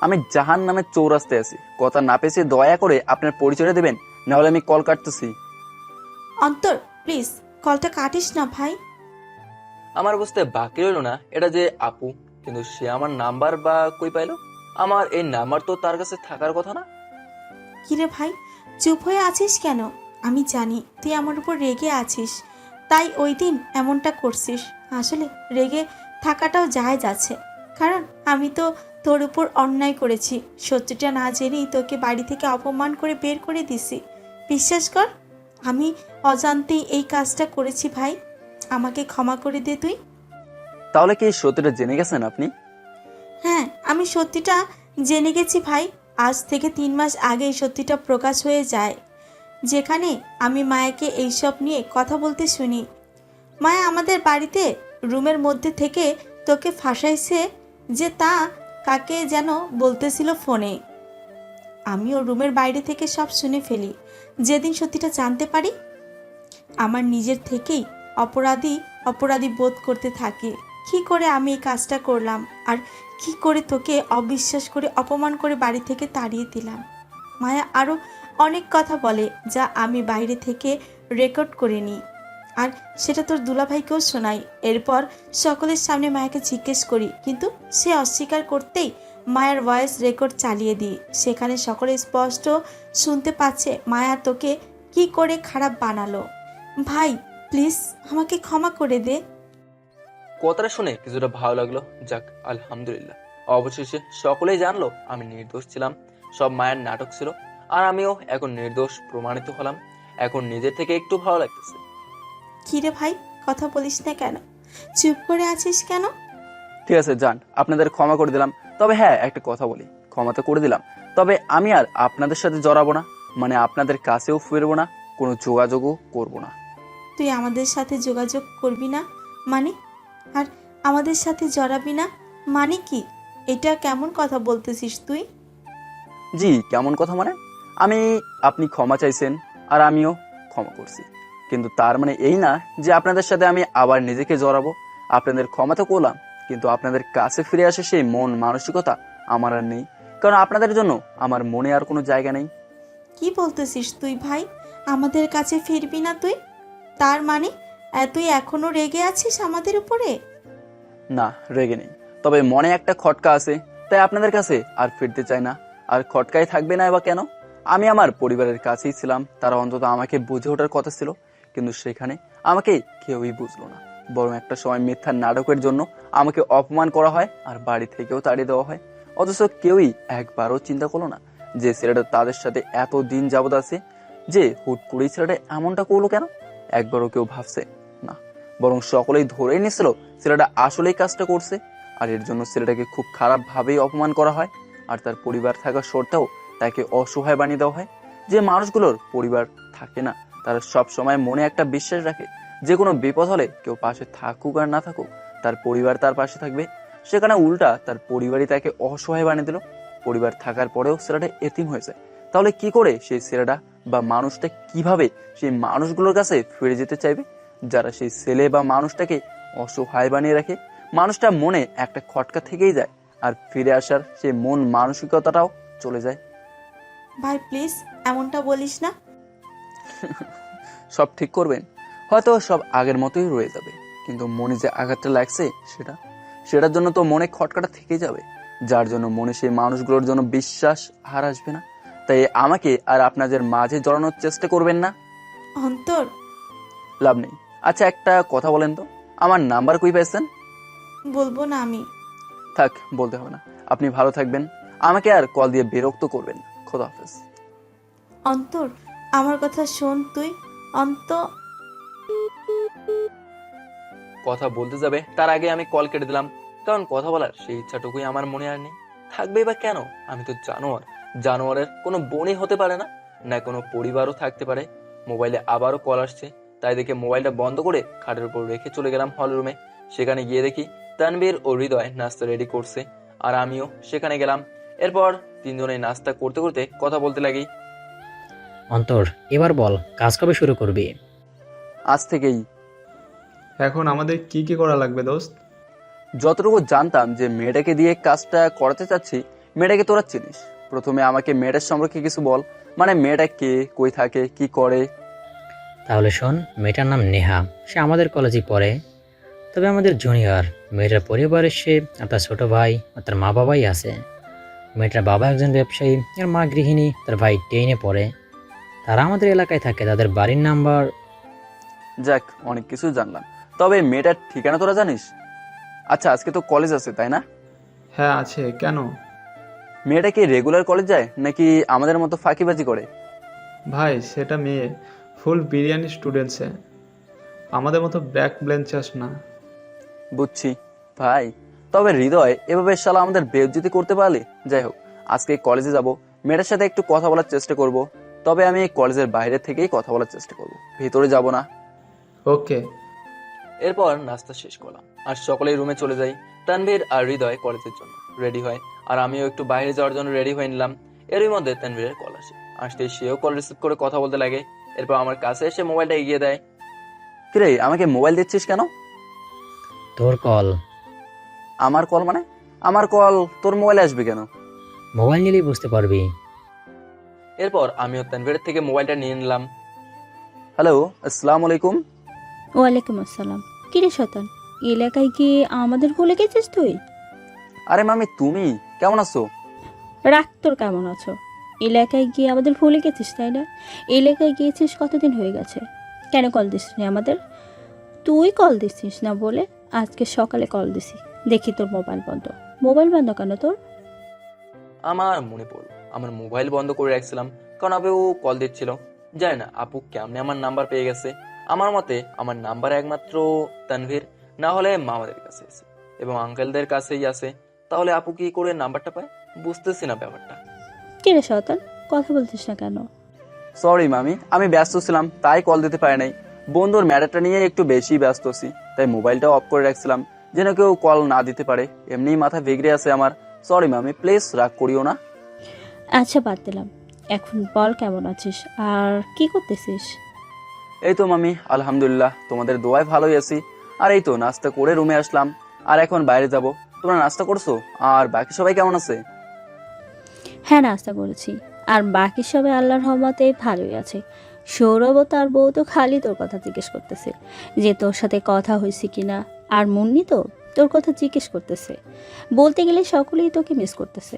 আমি জাহান নামের চৌরাস্তায় আছি। কথা না পেয়েছে দয়া করে আপনার পরিচয়টা দেবেন, নাহলে আমি কল কাটতেছি। অন্তর প্লিজ কলটা কাটিস না ভাই। আমার বুঝতে বাকি রইল না এটা যে আপু, কিন্তু সে আমার নাম্বার বা কই পাইলো? আমার এই নাম্বার তো তার কাছে থাকার কথা না। কিরে ভাই, চুপ হয়ে আছিস কেন? আমি জানি তুই আমার উপর রেগে আছিস, তাই ওই দিন এমনটা করছিস। আসলে রেগে থাকাটাও জায়েজ আছে, কারণ আমি তো তোর উপর অন্যায় করেছি। সত্যিটা না জেনেই তোকে বাড়ি থেকে অপমান করে বের করে দিছি। বিশ্বাস কর, আমি অজান্তেই এই কাজটা করেছি ভাই। আমাকে ক্ষমা করে দে তুই। তাহলে কি সত্যিটা জেনে গেছেন আপনি? হ্যাঁ, আমি সত্যিটা জেনে গেছি ভাই। আজ থেকে 3 মাস আগে এই সত্যিটা প্রকাশ হয়ে যায়, যেখানে আমি মায়াকে এইসব নিয়ে কথা বলতে শুনি। মায়া আমাদের বাড়িতে রুমের মধ্যে থেকে তোকে ফাঁসাইছে, যে তা কাকে যেন বলতেছিল ফোনে। আমিও রুমের বাইরে থেকে সব শুনে ফেলি। যেদিন সত্যিটা জানতে পারি, আমার নিজের থেকেই অপরাধী অপরাধী বোধ করতে থাকি। কি করে আমি এই কাজটা করলাম, আর কি করে তোকে অবিশ্বাস করে অপমান করে বাড়ি থেকে তাড়িয়ে দিলাম। মায়া আরও অনেক কথা বলে যা আমি বাইরে থেকে রেকর্ড করে নিই, আর সেটা তোর দুলাভাইকেও শোনাই। এরপর সকলের সামনে মায়াকে জিজ্ঞেস করি, কিন্তু সে অস্বীকার করতেই মায়ের ভয়েস রেকর্ড চালিয়ে দিই। সেখানে সকলে স্পষ্ট শুনতে পাচ্ছে মায়া তোকে কি করে খারাপ বানালো। ভাই প্লিজ আমাকে ক্ষমা করে দে। কথাটা শুনে কিছুটা ভালো লাগলো। যাক, আলহামদুলিল্লাহ, অবশেষে সকলেই জানলো আমি নির্দোষ ছিলাম, সব মায়ের নাটক ছিল, আর আমিও এখন নির্দোষ প্রমাণিত হলাম। এখন নিজের থেকে একটু ভালো লাগতেছে। কিরে ভাই, কথা বলিস না কেন? চুপ করে আছিস কেন? ঠিক আছে যান, আপনাদের ক্ষমা করে দিলাম। তবে হ্যাঁ, একটা কথা বলি, ক্ষমা তো করে দিলাম, তবে আমি আর আপনাদের সাথে জড়াবো না, মানে আপনাদের কাছেও ফিরবো না, কোনো যোগাযোগও করবো না। তুই আমাদের সাথে যোগাযোগ করবি না মানে? আর আমাদের সাথে জড়াবি না মানে কি? এটা কেমন কথা বলতেছিস তুই? জি, কেমন কথা মানে? আপনি ক্ষমা চাইছেন আর আমিও ক্ষমা করছি, কিন্তু তার মানে এই না যে আপনাদের সাথে আমি আবার নিজেকে জড়াবো। আপনাদের ক্ষমা তো করলাম, কিন্তু আপনাদের কাছে ফিরে আসে সেই মন মানসিকতা আমার আর নেই, কারণ আপনাদের জন্য আমার মনে আর কোনো জায়গা নেই। কি বলতেছিস তুই ভাই? আমাদের কাছে ফিরবি না তুই? তার মানে তুই এখনো রেগে আছিস আমাদের উপরে? না, রেগে নেই, তবে মনে একটা খটকা আছে, তাই আপনাদের কাছে আর ফিরতে চাই না। আর খটকাই থাকবে না বা কেন? আমি আমার পরিবারের কাছেই ছিলাম, তারা অন্তত আমাকে বুঝে ওঠার কথা ছিল, কিন্তু সেখানে আমাকে কেউই বুঝলো না। বরং একটা সময় মিথ্যার নাটকের জন্য আমাকে অপমান করা হয় আর বাড়ি থেকেও তাড়িয়ে দেওয়া হয়। অথচ কেউই একবারও চিন্তা করলো না যে ছেলেটা তাদের সাথে এত দিন যাবত আছে, যে হুট করেই ছেলেটা এমনটা করলো কেন? একবারও কেউ ভাবছে না, বরং সকলেই ধরেই নিছিল ছেলেটা আসলেই কাজটা করছে। আর এর জন্য ছেলেটাকে খুব খারাপ ভাবেই অপমান করা হয়, আর তার পরিবার থাকা সত্ত্বেও তাকে অসহায় বানিয়ে দেওয়া হয়। যে মানুষগুলোর পরিবার থাকে না, তারা সব সময় মনে একটা বিশ্বাস রাখে যে কোনো বিপদ হলে কেউ পাশে থাকুক আর না থাকুক, তার পরিবার তার পাশে থাকবে। সেখানে উল্টা তার পরিবারই তাকে অসহায় বানিয়ে দিল। পরিবার থাকার পরেও ছেলেটা এতিম হয়ে যায়। তাহলে কি করে সেই ছেলেটা বা মানুষটা কিভাবে সেই মানুষগুলোর কাছে ফিরে যেতে চাইবে, যারা সেই ছেলে বা মানুষটাকে অসহায় বানিয়ে রাখে? মানুষটা মনে একটা খটকা থেকেই যায়, আর ফিরে আসার সেই মন মানসিকতাটাও চলে যায়। ভাই প্লিজ এমনটা বলিস না। সব ঠিক করবেন, হয়তো সব আগের মতোই রয়ে যাবে, কিন্তু মনে যে আঘাতটা লাগছে সেটার জন্য তো মনে খটকাটা থেকে যাবে, যার জন্য মনে সেই মানুষগুলোর জন্য বিশ্বাস আর আসবে না। তাই আমাকে আর আপনাদের মাঝে জড়ানোর চেষ্টা করবেন না, অন্তর, লাভ নেই। আচ্ছা, একটা কথা বলেন তো, আমার নাম্বার কই পাইছেন? বলবো না আমি। থাক, বলতে হবে না। আপনি ভালো থাকবেন, আমাকে আর কল দিয়ে বিরক্ত করবেন না। খোদা হাফেজ। অন্তর, আমার কথা শোন তুই। কথা বলতে যাবে তার আগে আমি কল কেটে দিলাম, কারণ কথা বলার সেই ইচ্ছাটুকুই আমার মনে আর নেই। থাকবে বা কেন? আমি তো জানোয়ার। জানোয়ারের কোনো বনই হতে পারে না, না কোনো পরিবারও থাকতে পারে। মোবাইলে আবারও কল আসছে, তাই দেখে মোবাইলটা বন্ধ করে খাটের উপর রেখে চলে গেলাম হল রুমে। সেখানে গিয়ে দেখি তানবীর ও হৃদয় নাস্তা রেডি করছে, আর আমিও সেখানে গেলাম। এরপর তিনজনে নাস্তা করতে করতে কথা বলতে লাগি। অন্তর, এবার বল, কাজ কবে শুরু করবি? আজ থেকেই। এখন আমাদের কি কি করা লাগবে দোস্ত? যতটুকু জানতাম যে মেয়েটাকে দিয়ে কাজটা করাতে চাচ্ছি, মেয়েটাকে তোরা চিনিস। প্রথমে আমাকে মেয়েটার সম্পর্কে কিছু বল, মানে মেয়েটা কে, কই থাকে, কি করে। তাহলে শোন, মেয়েটার নাম নেহা। সে আমাদের কলেজে পড়ে, তবে আমাদের জুনিয়র। মেয়েটার পরিবারে সে আর তার ছোট ভাই আর তার মা বাবাই আছে। মেয়েটার বাবা একজন ব্যবসায়ী, আর মা গৃহিণী। তার ভাই 10-এ পড়ে। তারা আমাদের এলাকায় থাকে। তাদের বাড়ির নাম্বার... যাক, অনেক কিছু জানলাম, তবে মেয়েটার ঠিকানা তোরা জানিস? আচ্ছা, আজকে তো কলেজ আছে তাই না? হ্যাঁ আছে, কেন? মেয়েটা কি রেগুলার কলেজ যায় নাকি আমাদের মতো ফাঁকিবাজি করে? ভাই সেটা মেয়ে, ফুল বিরিয়ানি স্টুডেন্টসে, আমাদের মতো ব্যাক বেঞ্চার্স না। বুঝছি ভাই, তবে হৃদয় এভাবে শালা আমাদের বেইজ্জতি করতে পারলে। যাই হোক, আজকে কলেজে যাব, মেয়েটার সাথে একটু কথা বলার চেষ্টা করব, তবে আমি কলেজের বাইরে থেকেই কথা বলার চেষ্টা করব, ভেতরে যাব না। ওকে। এরপর নাস্তা শেষ করলাম আর সকলেই রুমে চলে যাই। তানভীর আর হৃদয় কলেজের জন্য রেডি হয়, আর আমিও একটু বাইরে যাওয়ার জন্য রেডি হয়ে নিলাম। এরই মধ্যে তানভীরের কল আসতে সেও কল রিসিভ করে কথা বলতে লাগে। এরপর আমার কাছে এসে মোবাইলটা এগিয়ে দেয়। কিরে, আমাকে মোবাইল দিচ্ছিস কেন? তোর কল। আমার কল মানে? আমার কল তোর মোবাইলে আসবে কেন? মোবাইল নিলেই বুঝতে পারবি। এরপর আমিও তানভীরের থেকে মোবাইলটা নিয়ে নিলাম। হ্যালো, আসসালামু আলাইকুম। ওয়ালাইকুম আসসালাম। কিরে শতান, এলাকায় গিয়ে আমাদের ভুলে গেছিস তুই? আরে মামি, তুমি কেমন আছো? রাখ, তোর কেমন আছো? এলাকায় গিয়ে আমাদের ভুলে গেছিস তাই না? এলাকায় গিয়েছিস কতদিন হয়ে গেছে, কেন কল দিস নি আমাদের? তুই কল দিছিস না বলে আজকে সকালে কল দিছি, দেখি তোর মোবাইল বন্ধ। মোবাইল বন্ধ কেন তোর? আমার মনে পড়লো আমার মোবাইল বন্ধ করে রাখছিলাম, কারণ আপু কল দিচ্ছিল। জানি না আপু কেমনে আমার নাম্বার পেয়ে গেছে। আমার মতে আমার নাম্বার একমাত্র তানভীর না হলে মামাদের কাছে আছে এবং আঙ্কেলদের কাছেই আছে। তাহলে আপু কি করে নাম্বারটা পায়? বুঝতেছি না ব্যাপারটা। কিরে শতান, কথা বলছিস না কেন? সরি মামি, আমি ব্যস্ত ছিলাম তাই কল দিতে পারি নাই। বন্ধুর ম্যাটারটা নিয়ে একটু বেশি ব্যস্ত আছি, তাই মোবাইলটা অফ করে রাখছিলাম যেন কেউ কল না দিতে পারে। এমনিই মাথা বিগড়ে আছে আমার, সরি মামি, প্লিজ রাগ করিও না। আচ্ছা বাদ দিলাম, এখন বল কেমন আছিস আর কি করতেছিস? এই তো মামি, আলহামদুলিল্লাহ তোমাদের দোয়ায় ভালোই আছি। আর এই তো নাস্তা করে রুমে আসলাম, আর এখন বাইরে যাব। তোমরা নাস্তা করছো? আর বাকি সবাই কেমন আছে? হ্যাঁ নাস্তা করেছি, আর বাকি সবাই আল্লাহর রহমতে ভালোই আছে। সৌরভ ও তার বউ তো খালি তোর কথা জিজ্ঞেস করতেছে যে তোর সাথে কথা হয়েছে কিনা, আর মুন্নি তো তোর কথা জিজ্ঞেস করতেছে। বলতে গেলে সকলেই তোকে মিস করতেছে,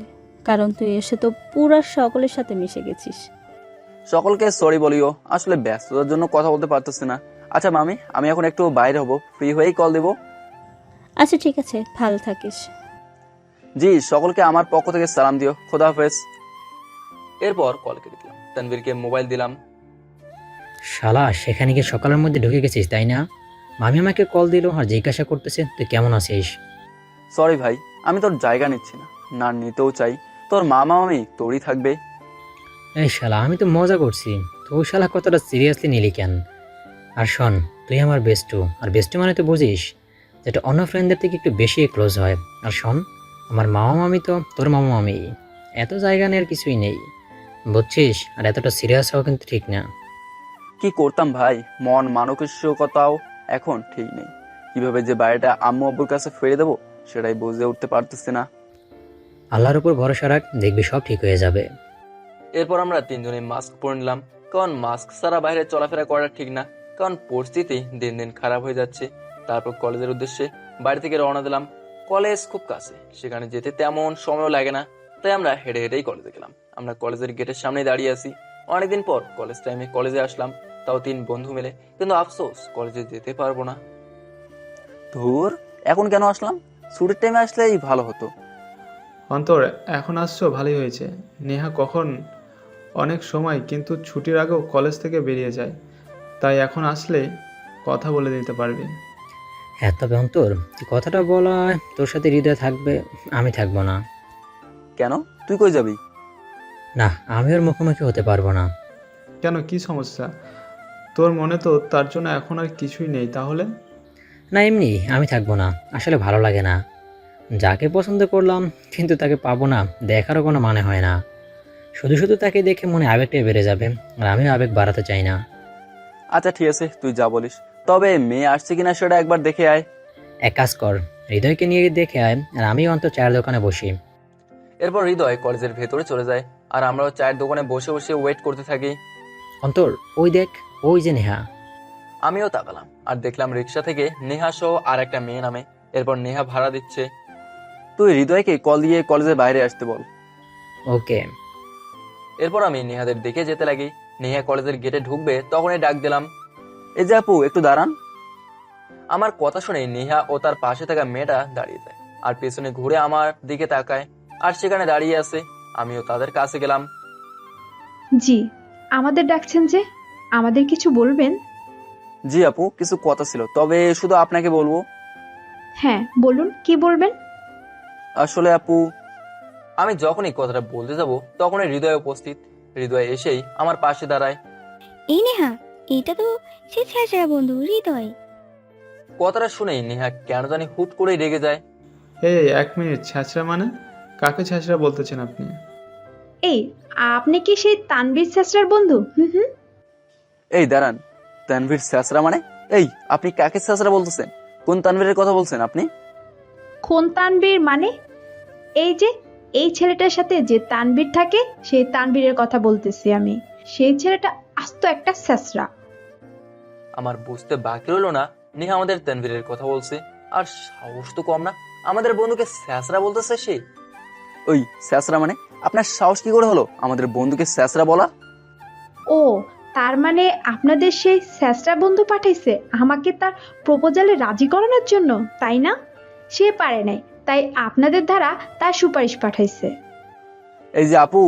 কারণ তুই এসে তো পুরা সকলের সাথে মিশে গেছিস। সকলকে সরি বলিও, আসলে ব্যস্ততার জন্য কথা বলতে পারতেছি না। আচ্ছা মামি, আমি এখন একটু বাইরে হব, ফ্রি হয়েই কল দেবো। আচ্ছা ঠিক আছে, ভালো থাকিস। জি, সকলকে আমার পক্ষ থেকে সালাম দিও। খোদা হাফেজ। এরপর কল কেটে দিলাম, তানভীরকে মোবাইল দিলাম। শালা, সেখানে গিয়ে সকালের মধ্যে ঢুকে গেছিস তাই না? মামি আমাকে কল দিল আর জিজ্ঞাসা করতেছে তুই কেমন আছিস। সরি ভাই, আমি তোর জায়গা নিচ্ছি না, না নিতেও চাই। তোর মামা মামি তোরই থাকবে। এই শালা, আমি তো মজা করছি, তুই শালা কতটা সিরিয়াসলি নিলি কেন? আর শোন, তুই আমার বেস্টু, আর বেস্টু মানে তো বুঝিস যেটা অন্য ফ্রেন্ডদের থেকে একটু বেশি ক্লোজ হয়। আর শোন, আমার মামা মামি তো তোর মামা মামি, এত জায়গা নেওয়ার কিছুই নেই, বুঝছিস? আর এতটা সিরিয়াস হওয়া কিন্তু ঠিক না। কি করতাম ভাই, মন মানসিকতাও এখন ঠিক নেই। কিভাবে যে বাড়িটা আম্মু আব্বুর কাছে ফিরে দেবো সেটাই বুঝে উঠতে পারতেছি না। আল্লাহর উপর ভরসা রাখ, দেখবি সব ঠিক হয়ে যাবে। এরপর আমরা তিনজনে মাস্ক পরে নিলাম, কারণ মাস্ক ছাড়া বাইরে চলাফেরা করা ঠিক না, কারণ পরিস্থিতি দিন দিন খারাপ হয়ে যাচ্ছে। তারপর কলেজের উদ্দেশ্যে বাড়ি থেকে রওনা দিলাম। কলেজ খুব কাছে, সেখানে যেতে তেমন সময়ও লাগে না, তাই আমরা হেঁটে হেঁটেই কলেজে গেলাম। আমরা কলেজের গেটের সামনে দাঁড়িয়ে আছি। অনেকদিন পর কলেজ টাইমে কলেজে আসলাম, তাও 3 বন্ধু মিলে, কিন্তু আফসোস কলেজে যেতে পারবো না। ধুর, এখন কেন আসলাম? ছুটির টাইমে আসলেই ভালো হতো। অন্তর, এখন আসছো ভালোই হয়েছে। নেহা কখন অনেক সময় কিন্তু ছুটির আগেও কলেজ থেকে বেরিয়ে যায়, তাই এখন আসলে কথা বলে দিতে পারবি। হ্যাঁ, তবে অন্তর, তুই কথাটা বলা তোর সাথে হৃদয় থাকবে, আমি থাকবো না। কেন, তুই কই যাবি? না, আমি ওর মুখোমুখি হতে পারবো না। কেন, কি সমস্যা? তোর মনে তো তার জন্য এখন আর কিছুই নেই তাহলে? না, এমনি আমি থাকবো না, আসলে ভালো লাগে না। যাকে পছন্দ করলাম কিন্তু তাকে পাবো না, দেখারও কোনো মানে হয় না। শুধু শুধু তাকে দেখে মনে আবেগটাই বেড়ে যাবে, আর আমিও আবেগ বাড়াতে চাই না। আচ্ছা ঠিক আছে, তুই যা বলিস। তবে মেয়ে আসছে কিনা সেটা একবার দেখে আয়। এক কাজ কর, হৃদয়কে নিয়ে দেখে আয়, আর আমি অন্তর চায়ের দোকানে বসি। এরপর হৃদয় কলেজের ভেতরে চলে যায়, আর আমরাও চায়ের দোকানে বসে বসে ওয়েট করতে থাকি। অন্তর, ওই দেখ, ওই যে নেহা। আমিও তাকালাম আর দেখলাম রিক্সা থেকে নেহা সহ আর একটা মেয়ে নামে। এরপর নেহা ভাড়া দিচ্ছে। তুই হৃদয়কে কল দিয়ে কলেজের বাইরে আসতে বল। ওকে। এরপর আমি নেহাদের দেখে যেতে লাগি। নেহা কলেজের গেটে ঢুকবে তখনই ডাক দিলাম, এই যে আপু, একটু দাঁড়ান। আমার কথা শুনে নেহা ও তার পাশে থাকা মেয়েটা দাঁড়িয়ে যায়, আর পেছনে ঘুরে আমার দিকে তাকায়, আর সেখানে দাঁড়িয়ে আছে। আমিও তাদের কাছে গেলাম। জি, আমাদের ডাকছেন যে, আমাদের কিছু বলবেন? জি আপু, কিছু কথা ছিল, তবে শুধু আপনাকে বলবো। হ্যাঁ বলুন, কি বলবেন? আসলে আপু, আমি যখনই কথাটা বলতে যাব তখনই হৃদয় উপস্থিত। হৃদয় এসেই আমার পাশে দাঁড়ায়। এই নেহা, এটা তো সে ছেঁচড়া বন্ধু হৃদয়। কথাটা শুনেই নেহা কেন জানি হুট করেই রেগে যায়। এই 1 মিনিট, ছ্যাঁচড়া মানে? কাকে ছ্যাঁচড়া বলতেছেন আপনি? এই, আপনি কি সেই তানবীর ছেঁচড়ার বন্ধু? হুম। এই দাঁড়ান, তানভীর স্যাসরা মানে? এই, আপনি কাকে স্যাসরা বলতেছেন? কোন তানভীরের কথা বলছেন আপনি? কোন তানবীর মানে? এই যে, এই ছেলেটার সাথে যে তানবীর থাকে, সেই তানবীরের কথা বলতেছি আমি। সেই ছেলেটা আস্ত একটা ছেঁচড়া। আমার বুঝতে বাকি রইল না, নেহা আমাদের তানভীরের কথা বলছে, আর সাহস তো কম না, আমাদের বন্ধুকে স্যাসরা বলতেছে সে। ওই স্যাসরা মানে? আপনার সাহস কি করে হলো আমাদের বন্ধুকে স্যাসরা বলা? ও, তার মানে আপনাদের সেই ছেঁচড়া বন্ধু পাঠাইছে আমাকে তার প্রপোজালে রাজি করানোর জন্য, তাই না? সে পারে নাই, তাই আপনাদের দ্বারা তার সুপারিশ পাঠাইছে। এই যে আপু,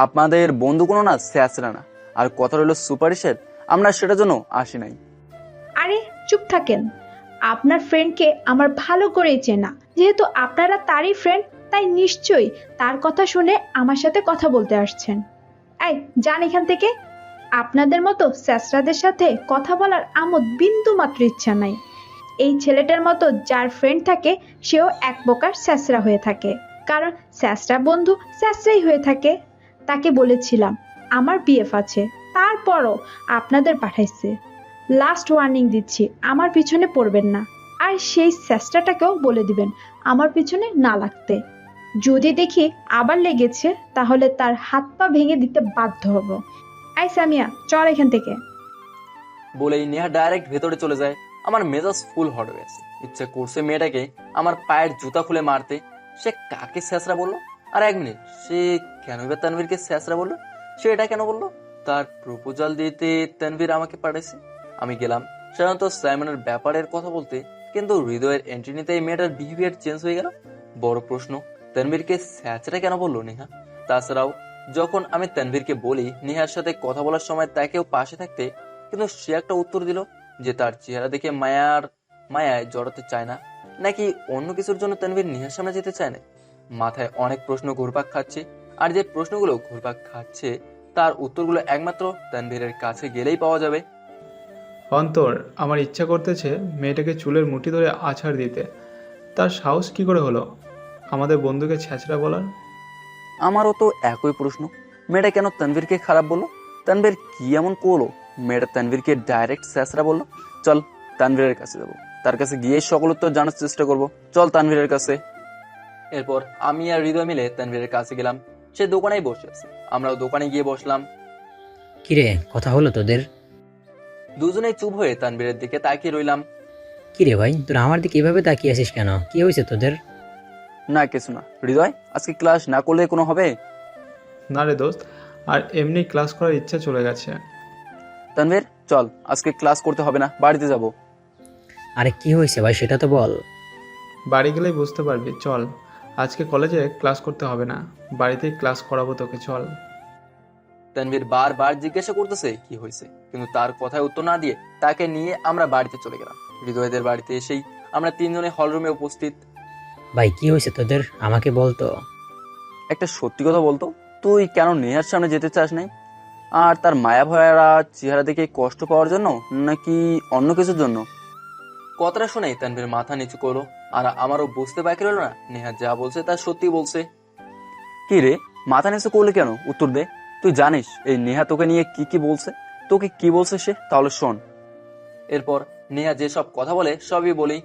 আপনাদের বন্ধু কোনো না স্যাসরা না, আর কথা রইল সুপারিশের, আমরা সেটার জন্য আসি নাই। আরে চুপ থাকেন, আপনার ফ্রেন্ডকে আমার ভালো করেই চেনা, যেহেতু আপনারা তারই ফ্রেন্ড, তাই নিশ্চয়ই তার কথা শুনে আমার সাথে কথা বলতে আসছেন। এই যান এখান থেকে, আপনাদের মতো স্যাসরাদের সাথে কথা বলার আমোদ বিন্দু মাত্র ইচ্ছা নাই। এই ছেলেটার মতো যার ফ্রেন্ড থাকে সেও এক প্রকার স্যাসরা হয়ে থাকে। কারণ স্যাসরা বন্ধু স্যাসরাই হয়ে থাকে। তাকে বলেছিলাম আমার বিএফ আছে, তারপরও আপনাদের পাঠাইছে। লাস্ট ওয়ার্নিং দিচ্ছি, আমার পিছনে পড়বেন না। আর সেই স্যাসটাটাকেও বলে দিবেন আমার পিছনে না লাগতে। যদি দেখি আবার লেগেছে তাহলে তার হাত পা ভেঙে দিতে বাধ্য হব। আই সামিয়া, চল এখান থেকে। বলেই নেহা ডাইরেক্ট ভেতরে চলে যায়। আমার মেজাজ ফুল হট হয়ে আছে, ইচ্ছে করছে মেয়েটাকে আমার পায়ের জুতা খুলে মারতে। সে কাকে স্যাঁচড়া বললো? আর 1 মিনিট, সে কেন এবার তানভীরকে স্যাঁচড়া বললো? সে এটা কেন বললো? তার প্রপোজাল দিতে তানভীর আমাকে পাঠাইছে। আমি গেলাম সাধারণত সাইমনের ব্যাপারের কথা বলতে, কিন্তু হৃদয়ের এন্ট্রি নিতে এই মেয়েটার বিহেভিয়ার চেঞ্জ হয়ে গেল। বড় প্রশ্ন, তানভীরকে স্যাঁচড়া কেন বললো নেহা? তাছাড়াও যখন আমি তানভীরকে বলি নেহার সাথে কথা বলার সময় তাকেও পাশে থাকতে, কিন্তু সে একটা উত্তর দিল যে তার চেহারা দেখে মায়ায় জড়াতে চায় না, নাকি অন্য কিছুর জন্য তানভীর নেহার সামনে যেতে চায় না। মাথায় অনেক প্রশ্ন ঘুরপাক খাচ্ছে, আর যে প্রশ্নগুলো ঘুরপাক খাচ্ছে তার উত্তরগুলো একমাত্র তানভীরের কাছে গেলেই পাওয়া যাবে। অন্তর, আমার ইচ্ছা করতেছে মেয়েটাকে চুলের মুঠি ধরে আছাড় দিতে। তার সাহস কি করে হলো আমাদের বন্ধুকে ছ্যাঁচড়া বলার? আমারও তো একই প্রশ্ন, মেয়েটা কেন তানভীরকে খারাপ বললো? তানভীর কি এমন করলো মেয়েটা তানভীরকে ডাইরেক্ট স্যাঁচড়া বললো? চল তানভীরের কাছে যাবো, তার কাছে গিয়ে সকল উত্তর জানার চেষ্টা করব। চল তানভীরের কাছে। এরপর আমি আর হৃদয় মিলে তানভীরের কাছে গেলাম। সে দোকানেই বসে আছে, আমরাও দোকানে গিয়ে বসলাম। কিরে, কথা হলো তোদের? দুজনেই চুপ হয়ে তানভীরের দিকে তাকিয়ে রইলাম। কিরে ভাই, তোরা আমার দিকে এভাবে তাকিয়ে আছিস কেন? কি হয়েছে তোদের? না কিছু না। হৃদয়, আজকে ক্লাস না করলে কোনো হবে? না রে দোস্ত, আর এমনি ক্লাস করার ইচ্ছা চলে গেছে। তানভীর চল, আজকে ক্লাস করতে হবে না, বাড়িতে যাব। আরে কি হয়েছে ভাই, সেটা তো বল। বাড়ি গেলেই বুঝতে পারবি। চল, আজকে কলেজে ক্লাস করতে হবে না, বাড়িতেই ক্লাস করাবো তোকে, চল। তানভীর বারবার জিজ্ঞাসা করতেছে কি হয়েছে, কিন্তু তার কথায় উত্তর না দিয়ে তাকে নিয়ে আমরা বাড়িতে চলে গেলাম। হৃদয়দের বাড়িতে এসেই আমরা 3 জনে হলরুমে উপস্থিত। ভাই কি হয়েছে তোদের, আমাকে বলতো। একটা সত্যি কথা বলতো, তুই কেন নেহার সামনে যেতে চাস নাই? আর তার মায়া ভয়ারা চেহারা দেখে কষ্ট পাওয়ার জন্য, নাকি অন্য কিছুর জন্য? কথাটা শুনে তানভীর মাথা নিচু করলো, আর আমারও বুঝতে বাকি রইল না নেহা যা বলছে তা সত্যি বলছে। কি রে, মাথা নিচু করলে কেন? উত্তর দে। তুই জানিস এই নেহা তোকে নিয়ে কি কি বলছে? তোকে কি বলছে সে? তাহলে শোন। এরপর নেহা যেসব কথা বলে সবই বলি।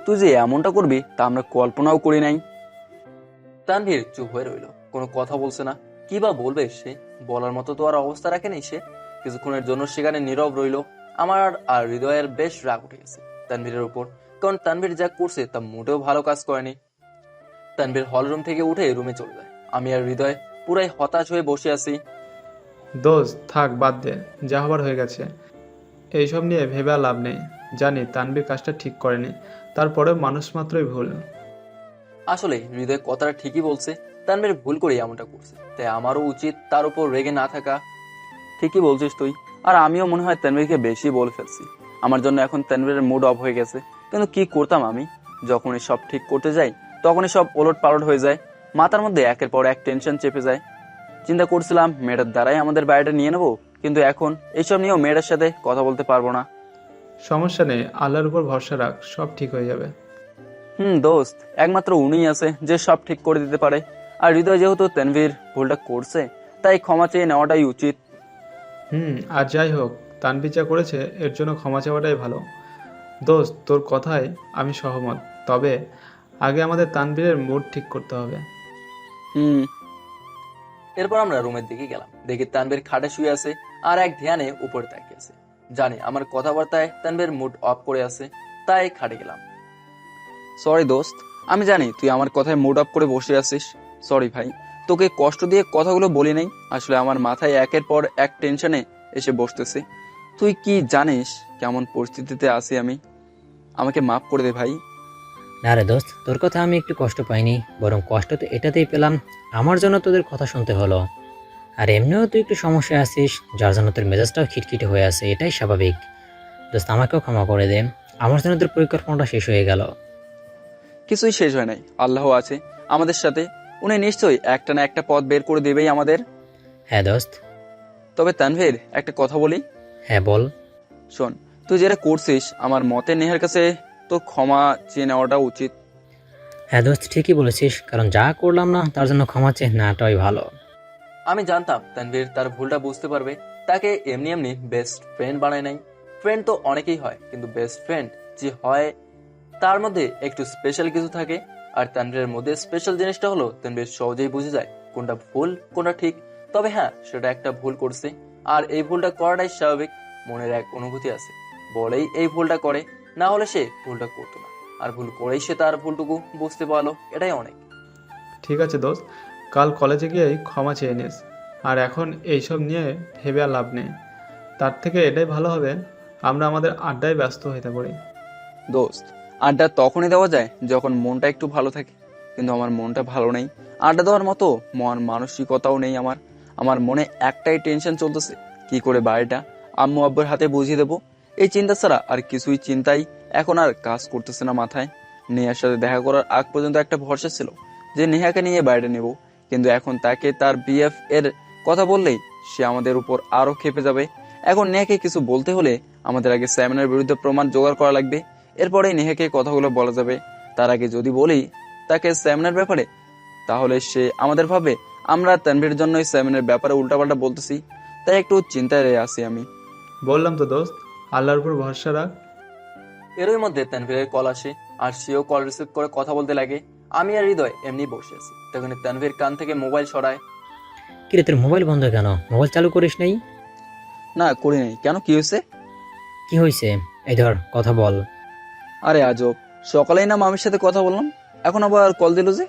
তুই যে এমনটা করবি তা আমরা কল্পনাও করি নাই। তানভীর চুপ হয়ে রইল, কোনো কথা বলছে না। কি বা বলবে সে? বলার মতো তো আর অবস্থা রাখেনি সে। কিছুক্ষণের জন্য সেখানে নীরব রইল। আমার আর হৃদয়ের বেশ রাগ উঠে গেছে তানভীরের উপর, কারণ তানভীর যা করছে তা মোটেও ভালো কাজ করেনি। তানভীর হলরুম থেকে উঠে রুমে চলে যায়। আমি আর হৃদয় পুরাই হতাশ হয়ে বসে আছি। দোস্ত থাক, বাদ দে, যা হবার হয়ে গেছে। এইসব নিয়ে ভেবে আর লাভ নেই। জানি তানভীর কাজটা ঠিক করেনি, তারপরেও মানুষ মাত্রই ভুল। আসলে হৃদয় কথাটা ঠিকই বলছে, তানভীর ভুল করে এমনটা করছে, তাই আমারও উচিত তার উপর রেগে না থাকা। ঠিকই বলছিস তুই, আর আমিও মনে হয় তানভীরকে বেশি বলে ফেলছি। আমার জন্য এখন তানভীরের মুড অফ হয়ে গেছে, কিন্তু কি করতাম আমি? যখনই সব ঠিক করতে যাই তখনই সব ওলট পালট হয়ে যায়। মাথার মধ্যে একের পর এক টেনশন চেপে যায়। চিন্তা করছিলাম মেয়েটার দ্বারাই আমাদের বাড়িটা নিয়ে নেবো, কিন্তু এখন এইসব নিয়েও মেয়েটার সাথে কথা বলতে পারবো না। সমস্যা নেই, আল্লাহর উপর ভরসা রাখ, সব ঠিক হয়ে যাবে। দোস্ত, একমাত্র উনিই আছে যে সব ঠিক করে দিতে পারে। আর হৃদয় যেহেতু তানভীর ভুলটা করছে, তাই ক্ষমা চেয়ে নেওয়াটাই উচিত। আর যাই হোক, তানভীর যা করেছে এর জন্য ক্ষমা চাওয়াটাই ভালো। দোস্ত, তোর কথায় আমি সহমত, তবে আগে আমাদের তানভীরের মুড ঠিক করতে হবে। এরপর আমরা রুমের দিকে গেলাম। দেখি তানভীর খাটে শুয়ে আছে আর এক ধ্যানে উপরে তাকিয়ে আছে। জানি আমার কথাবার্তায় তানভীর মুড অফ করে আছে, তাই খাটে গেলাম। সরি দোস্ত, আমি জানি তুই আমার কথায় মুড অফ করে বসে আছিস। সরি ভাই, তোকে কষ্ট দিয়ে কথাগুলো বলি নাই। আসলে আমার মাথায় একের পর এক টেনশনে এসে বসতেছে। তুই কি জানিস কেমন পরিস্থিতিতে আছি আমি? আমাকে মাফ করে দে ভাই। না রে দোস্ত, তোর কথা আমি একটু কষ্ট পাইনি, বরং কষ্ট তো এটাতেই পেলাম আমার জন্য তোদের কথা শুনতে হলো। আর এমনিও তুই একটু সমস্যায় আছিস, যার জন্য তোর মেজাজটাও খিটখিটে হয়ে আছে, এটাই স্বাভাবিক। দোস্ত আমাকেও ক্ষমা করে দে, আমার জন্য তোর পরিকল্পনাটা শেষ হয়ে গেল। কিছুই শেষ হয় নাই, আল্লাহ আছে আমাদের সাথে। উনি নিশ্চয়ই একটা না একটা পথ বের করে দেবেই আমাদের। হ্যাঁ দোস্ত। তবে তানভীর, একটা কথা বলি। হ্যাঁ বল। শোন, তুই যেটা করছিস আমার মতে নেহার কাছে তো ক্ষমা চেয়ে নেওয়াটা উচিত। হ্যাঁ দোস্ত, ঠিকই বলেছিস, কারণ যা করলাম না তার জন্য ক্ষমা চেয়ে নাটাই ভালো। আমি জানতাম তানভীর তার ভুলটা বুঝতে পারবে, তাকে এমনি এমনি বেস্ট ফ্রেন্ড বানায় নাই। ফ্রেন্ড তো অনেকেই হয়, কিন্তু বেস্ট ফ্রেন্ড যে হয় তার মধ্যে একটু স্পেশাল কিছু থাকে। আর তানভীরের মধ্যে স্পেশাল জিনিসটা হলো তানভীর সহজেই বুঝে যায় কোনটা ভুল কোনটা ঠিক। তবে হ্যাঁ, সেটা একটা ভুল করছে, আর এই ভুলটা করাটাই স্বাভাবিক। মনের এক অনুভূতি আছে বলেই এই ভুলটা করে, না হলে সে ভুলটা করতো না। আর ভুল করেই সে তার ভুলটুকু বুঝতে পারলো, এটাই অনেক। ঠিক আছে দোস্ত, কাল কলেজে গিয়েই ক্ষমা চেয়ে নিস। আর এখন এইসব নিয়ে ভেবে আর লাভ নেই। তার থেকে এটাই ভালো হবে আমরা আমাদের আড্ডায় ব্যস্ত হতে পারি। দোস্ত, আড্ডা তখনই দেওয়া যায় যখন মনটা একটু ভালো থাকে, কিন্তু আমার মনটা ভালো নেই। আড্ডা দেওয়ার মতো মন মানসিকতাও নেই আমার। আমার মনে একটাই টেনশন চলতেছে, কি করে বাড়িটা আম্মু আব্বুর হাতে বুঝিয়ে দেবো। এই চিন্তা ছাড়া আর কিছুই চিন্তাই এখন আর কাজ করতেছে না মাথায়। নেহার সাথে দেখা করার আগ পর্যন্ত একটা ভরসা ছিল যে নেহাকে নিয়ে বাইরে নেব, কিন্তু এখন তাকে তার বিএফ এর কথা বললেই সে আমাদের উপর আরো খেপে যাবে। এখন নেহাকে কিছু বলতে হলে আমাদের আগে স্যামিনার বিরুদ্ধে প্রমাণ জোগাড় করা লাগবে, এরপরেই নেহাকে কথাগুলো বলা যাবে। তার আগে যদি বলি তাকে স্যামিনার ব্যাপারে, তাহলে সে আমাদের ভাবে আমরা তানভীর জন্য এই স্যামিনার ব্যাপারে উল্টাপাল্টা বলতেছি। তাই একটু চিন্তায় রয়ে আছি আমি। বললাম তো দোস্ত, আল্লাহর উপর ভরসা রাখ। এরই মধ্যে তানভীরের কল আসে, আর সেও কল রিসিভ করে কথা বলতে লাগে। আমি আর হৃদয় এমনি বসে আছি, তখন তানভীর কান থেকে মোবাইল সরায়। কিরে, তোর মোবাইল বন্ধ কেন? মোবাইল চালু করিস নাই? না, করি নাই। কেন, কি হয়েছে? কি হয়েছে? এই ধর, কথা বল। আরে আজব, সকালেই না মামির সাথে কথা বললাম, এখন আবার কল দিল যে?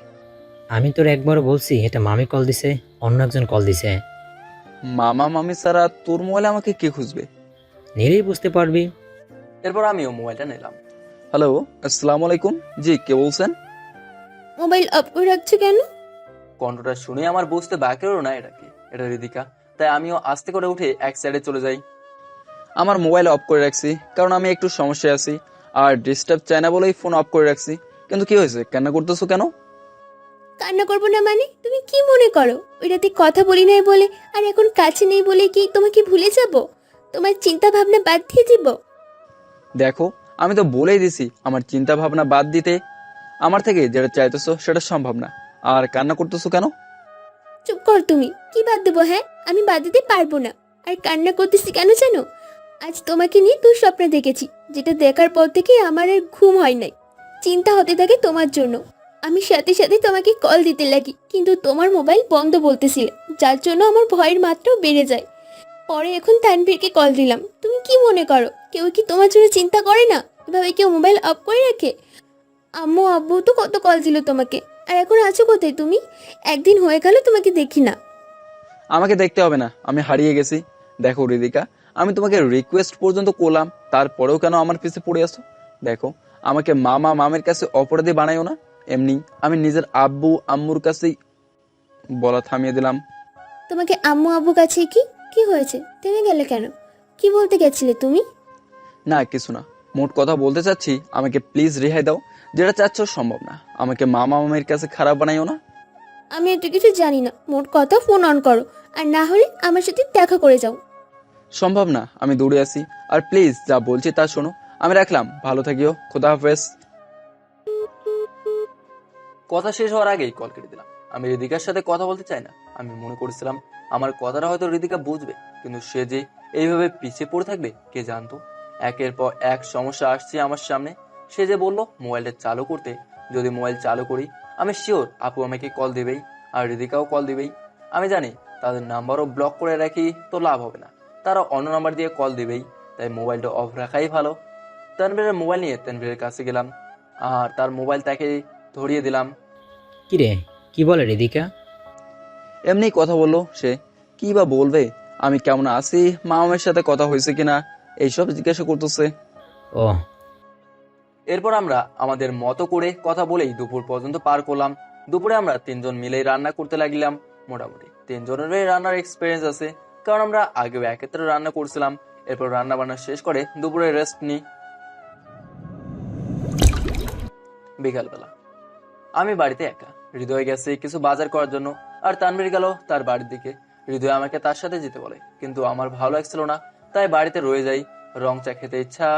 আমি তোর একবার বলছি এটা মামি কল দিছে, অন্য একজন কল দিছে। মামা মামি ছাড়া তোর মোবাইলে আমাকে কে খুঁজবে? নিলেই বুঝতে পারবি। এরপর আমিও মোবাইলটা নিলাম। হ্যালো, আসসালামু আলাইকুম। জি, কে বলছেন? মোবাইল অফ করে রাখছো কেন? কণ্ঠটা শুনে আমার বুঝতে বাকি রইল না এটা কি। এটা রিদিকা। তাই আমিও আস্তে করে উঠে এক সাইডে চলে যাই। আমার মোবাইল অফ করে রাখছি কারণ আমি একটু সমস্যায় আছি, আর ডিস্টার্ব চাই না বলেই ফোন অফ করে রাখছি। কিন্তু কি হয়েছে, কান্না করতেছো কেন? কান্না করবো না মানে? তুমি কি মনে করো ওই রাতে কথা বলি নাই বলে আর এখন কাছে নেই বলে কি তোমাকে ভুলে যাব? তোমার চিন্তা ভাবনা বাদ দিয়ে দিব? দেখো, আমি তো বলেই দিছি আমার চিন্তা ভাবনা বাদ দিতে। আমার থেকে যেটা চাইতেছো সেটা সম্ভব না। আর কান্না করতেছো কেন? চুপ কর তুমি। কি বাদ দেবো? হ্যাঁ, আমি বাদ দিতে পারবো না। আর কান্না করতেছি কেন জানো? আজ তোমাকে নিয়ে দুঃস্বপ্ন দেখেছি, যেটা দেখার পর থেকে আমার আর ঘুম হয় নাই। চিন্তা হতে থাকে তোমার জন্য। আমি সাথে সাথে তোমাকে কল দিতে লাগি, কিন্তু তোমার মোবাইল বন্ধ বলতেছিল, যার জন্য আমার ভয়ের মাত্রাও বেড়ে যায়। পরে এখন তানভীরকে কল দিলাম। তুমি কি মনে করো কেউ কি তোমার জন্য চিন্তা করে না? এভাবে কেউ মোবাইল অফ করে রাখে? আম্মু আব্বু তো কত কল দিল তোমাকে, আর এখন আছো কোথায় তুমি? একদিন হয়ে গেল তোমাকে দেখি না। আমাকে দেখতে হবে না, আমি হারিয়ে গেছি। দেখো রিদিকা, আমি তোমাকে রিকোয়েস্ট পর্যন্ত করলাম, তারপরেও কেন আমার পিছে পড়ে আসো? দেখো, আমাকে মামা মামের কাছে অপরাধী বানাইও না। এমনি আমি নিজের আব্বু আম্মুর কাছেই বলা থামিয়ে দিলাম। তোমাকে আম্মু আব্বু কাছে কি কি হয়েছে? থেমে গেলে কেন? কি বলতে গেছিলে তুমি? না, কিছু না। মোট কথা বলতে চাচ্ছি, আমাকে প্লিজ রেহাই দাও। যেটা চাচ্ছ সম্ভব না। আমাকে মামা মামের কাছে খারাপ বানাইও না। আমি এত কিছু জানি না। মোট কথা ফোন অন করো, আর না হলে আমার সাথে দেখা করে যাও। সম্ভব না, আমি দৌড়ে আসি। আর প্লিজ যা বলছি তা শোনো। আমি রাখলাম, ভালো থাকিও, খোদা হাফেজ। কথা শেষ হওয়ার আগেই কল কেটে দিলাম। আমি রিদিকার সাথে কথা বলতে চাই না। আমি মনে করেছিলাম আমার কথাটা হয়তো রিদিকা বুঝবে, কিন্তু সে যে এইভাবে পিছিয়ে পড়ে থাকবে কে জানতো। একের পর এক সমস্যা আসছে আমার সামনে। সে যে বললো মোবাইলটা চালু করতে, যদি মোবাইল চালু করি আমি শিওর আপু আমাকে কল দিবেই, আর রিদিকাও কল দিবেই। আমি জানি তাদের নাম্বারও ব্লক করে রাখি তো লাভ হবে না, তারা অন্য নাম্বার দিয়ে কল দিবেই। তাই মোবাইলটা অফ রাখাই ভালো। তানভীরের মোবাইল নিয়ে তানভীরের কাছে গেলাম, আর তার মোবাইল তাকে ধরিয়ে দিলাম। কিরে, কি বলে রিদিকা? এমনি কথা বললো সে। কি বা বলবে? আমি কেমন আছি, মামামের সাথে কথা হয়েছে কিনা, এইসব জিজ্ঞাসা করতেছে। ও, এরপর আমরা আমাদের মতো করে কথা বলেই দুপুর পর্যন্ত পার করলাম। দুপুরে আমরা তিনজন মিলেই রান্না করতে লাগলাম। মোটামুটি তিনজনেরই রান্নার এক্সপিরিয়েন্স আছে, কারণ আমরা আগেও একত্রে রান্না করছিলাম। এরপর রান্না বান্না শেষ করে দুপুরে রেস্ট নিই। বিকালবেলা আমি বাড়িতে একা। হৃদয় গেছে কিছু বাজার করার জন্য, আর তানভীর গেল তার বাড়ির দিকে। হৃদয় আমাকে তার সাথে যেতে বলে, কিন্তু আমার ভালো লাগছিল না, তাই বাড়িতে রয়ে যাই। রং চা খেতে ইচ্ছা,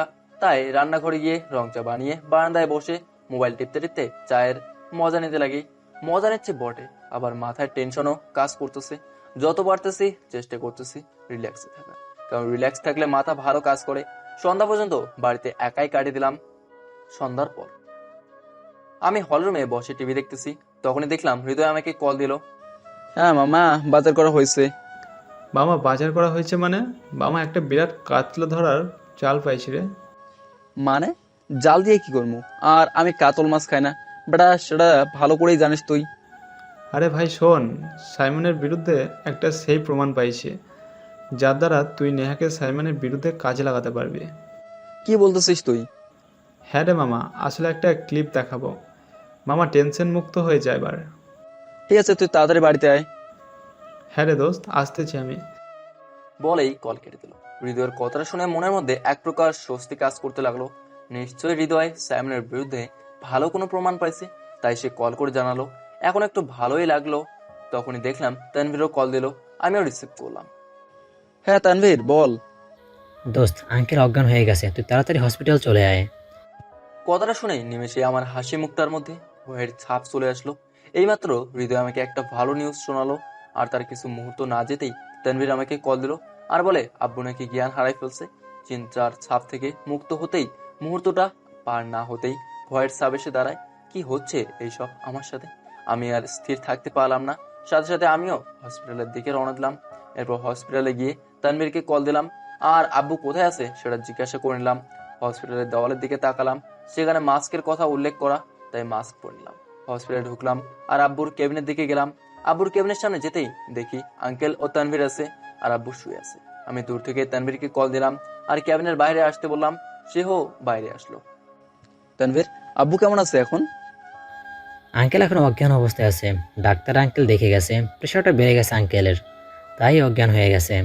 তাই রান্নাঘরে গিয়ে রং চা বানিয়ে বারান্দায় বসে মোবাইল টিপতে টিপতে চায়ের মজা নিতে লাগি। মজা নিচ্ছে বটে, আবার মাথায় টেনশনও কাজ করতেছে। যত পারতেছি চেষ্টা করতেছি রিল্যাক্সে থাকা, কারণ রিল্যাক্স থাকলে মাথা ভালো কাজ করে। সন্ধ্যা পর্যন্ত বাড়িতে একাই কাটিয়ে দিলাম। সন্ধ্যার পর আমি হলরুমে বসে টিভি দেখতেছি, তখনই দেখলাম হৃদয় আমাকে কল দিল। হ্যাঁ মামা, বাজার করা হয়েছে। মামা বাজার করা হয়েছে মানে? মামা একটা বিরাট কাতলা ধরার চাল পাইছি রে। মানে জাল দিয়ে কি করবো? আর আমি কাতল মাছ খাই না বেটা, সেটা ভালো করেই জানিস তুই। আরে ভাই শোন, সাইমনের বিরুদ্ধে একটা সেই প্রমাণ পাইছি, যার দ্বারা তুই নেহাকে সাইমনের বিরুদ্ধে কাজে লাগাতে পারবি। কি বলতেছিস তুই? হ্যাঁ রে মামা, আসলে একটা ক্লিপ দেখাবো। মামা টেনশন মুক্ত হয়ে যায় এবার। ঠিক আছে, তুই তাড়াতাড়ি বাড়িতে আয়। হ্যাঁ রে দোস্ত, আসতেছি আমি। বলেই কল কেটে দিল। হৃদয়ের কথাটা শুনে মনের মধ্যে এক প্রকার স্বস্তি কাজ করতে লাগলো। নিশ্চয়ই হৃদয় সাইমনের বিরুদ্ধে ভালো কোনো প্রমাণ পাইছে, তাই সে কল করে জানালো। এখন একটু ভালোই লাগলো। তখনই দেখলাম তানভীরও কল দিল, আমিও রিসিভ করলাম। হ্যাঁ তানভীর বল। দোস্ত, আঙ্কেল অজ্ঞান হয়ে গেছে, তুই তাড়াতাড়ি হসপিটাল চলে আয়। কথাটা শুনে নিমেষে আমার হাসি মুখটার মধ্যে ভয়ের ছাপ চলে আসলো। এইমাত্র হৃদয় আমাকে একটা ভালো নিউজ শোনালো, আর তার কিছু মুহূর্ত না যেতেই তানভীর আমাকে কল দিল আর বলে আব্বু নাকি জ্ঞান হারাই ফেলছে। চিন্তার ছাপ থেকে মুক্ত হতেই মুহূর্তটা পার না হতেই ভয়ের ছাপ এসে দাঁড়ায়। কি হচ্ছে এইসব আমার সাথে? আমি আর স্থির থাকতে পারলাম না, সাথে সাথে আমিও হসপিটালের দিকে রওনা দিলাম। এরপর হসপিটালে গিয়ে তানভীরকে কল দিলাম আর আব্বু কোথায় আছে সেটা জিজ্ঞাসা করে নিলাম। হসপিটালের দেওয়ালের দিকে তাকালাম, সেখানে মাস্কের কথা উল্লেখ করা, তাই মাস্ক পরে নিলাম। হসপিটালে ঢুকলাম আর আব্বুর কেবিনের দিকে গেলাম। আব্বুর কেবিনের সামনে যেতেই দেখি আঙ্কেল ও তানভীর আছে আর আব্বু শুয়ে আছে। আমি দূর থেকে তানভীরকে কল দিলাম আর কেবিনের বাইরে আসতে বললাম, সেও বাইরে আসলো। তানভীর, আব্বু কেমন আছে এখন? আঙ্কেল এখন অজ্ঞান অবস্থায় আছে, ডাক্তার আঙ্কেল দেখে গেছে, প্রেশারটা বেড়ে গেছে আঙ্কেলের, তাই অজ্ঞান হয়ে গেছে।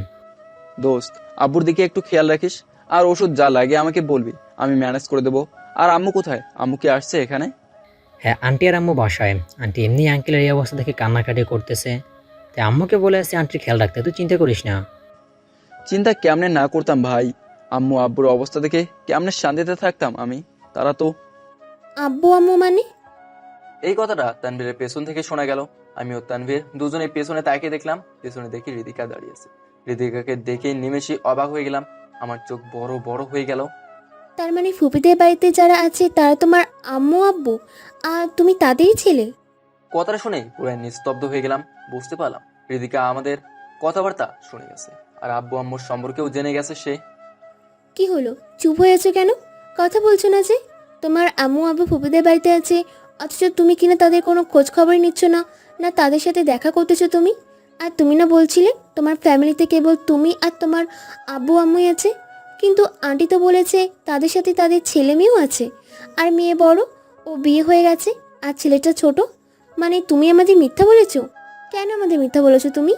দোস্ত, আব্বুর দিকে একটু খেয়াল রাখিস, আর ওষুধ যা লাগে আমাকে বলবি, আমি ম্যানেজ করে দেবো। আর আম্মু কোথায়? আম্মু কি আসছে এখানে? হ্যাঁ, আন্টি আর আম্মু বাসায়। আন্টি এমনি আঙ্কেলের এই অবস্থা দেখে কান্নাকাটি করতেছে, তাই আম্মুকে বলে আসছে আন্টির খেয়াল রাখতে, তুই চিন্তা করিস না। চিন্তা কেমনে না করতাম ভাই, আম্মু আব্বুর অবস্থা দেখে কেমনে শান্তিতে থাকতাম আমি। তারা তো আব্বু আম্মু মানে? এই কথাটা তানভীরের পেছন থেকে শোনা গেল। আমি ও তানভীর দুজনে পেছনে তাকিয়ে দেখলাম, পেছনে দেখি হৃদিকা দাঁড়িয়ে আছে। হৃদিকাকে দেখে নিমেষে অবাক হয়ে গেলাম, আমার চোখ বড় বড় হয়ে গেল। তার মানে ফুপিদের বাড়িতে যারা আছে তারা তোমার আম্মু আব্বু, আর তুমি তাদেরই ছেলে? কথাটা শুনে পুরো নিস্তব্ধ হয়ে গেলাম। বুঝতে পারলাম হৃদিকা আমাদের কথাবার্তা শুনে গেছে আর আব্বু আম্মুর সম্পর্কেও জেনে গেছে সে। কি হলো, চুপ হয়ে আছো কেন? কথা বলছো না যে? তোমার আম্মু আব্বু ফুপিদের বাড়িতে আছে, অথচ তুমি কিনা তাদের কোনো খোঁজ খবরই নিচ্ছ না, না তাদের সাথে দেখা করতেছো তুমি? আর তুমি না বলছিলে তোমার ফ্যামিলিতে কেবল তুমি আর তোমার আব্বু আম্মুই আছে, কিন্তু আন্টি তো বলেছে তাদের সাথে তাদের ছেলে মেয়েও আছে, আর মেয়ে বড়, ও বিয়ে হয়ে গেছে, আর ছেলেটা ছোট। মানে তুমি আমাদের মিথ্যা বলেছো? কেন আমাদের মিথ্যা বলেছো তুমি?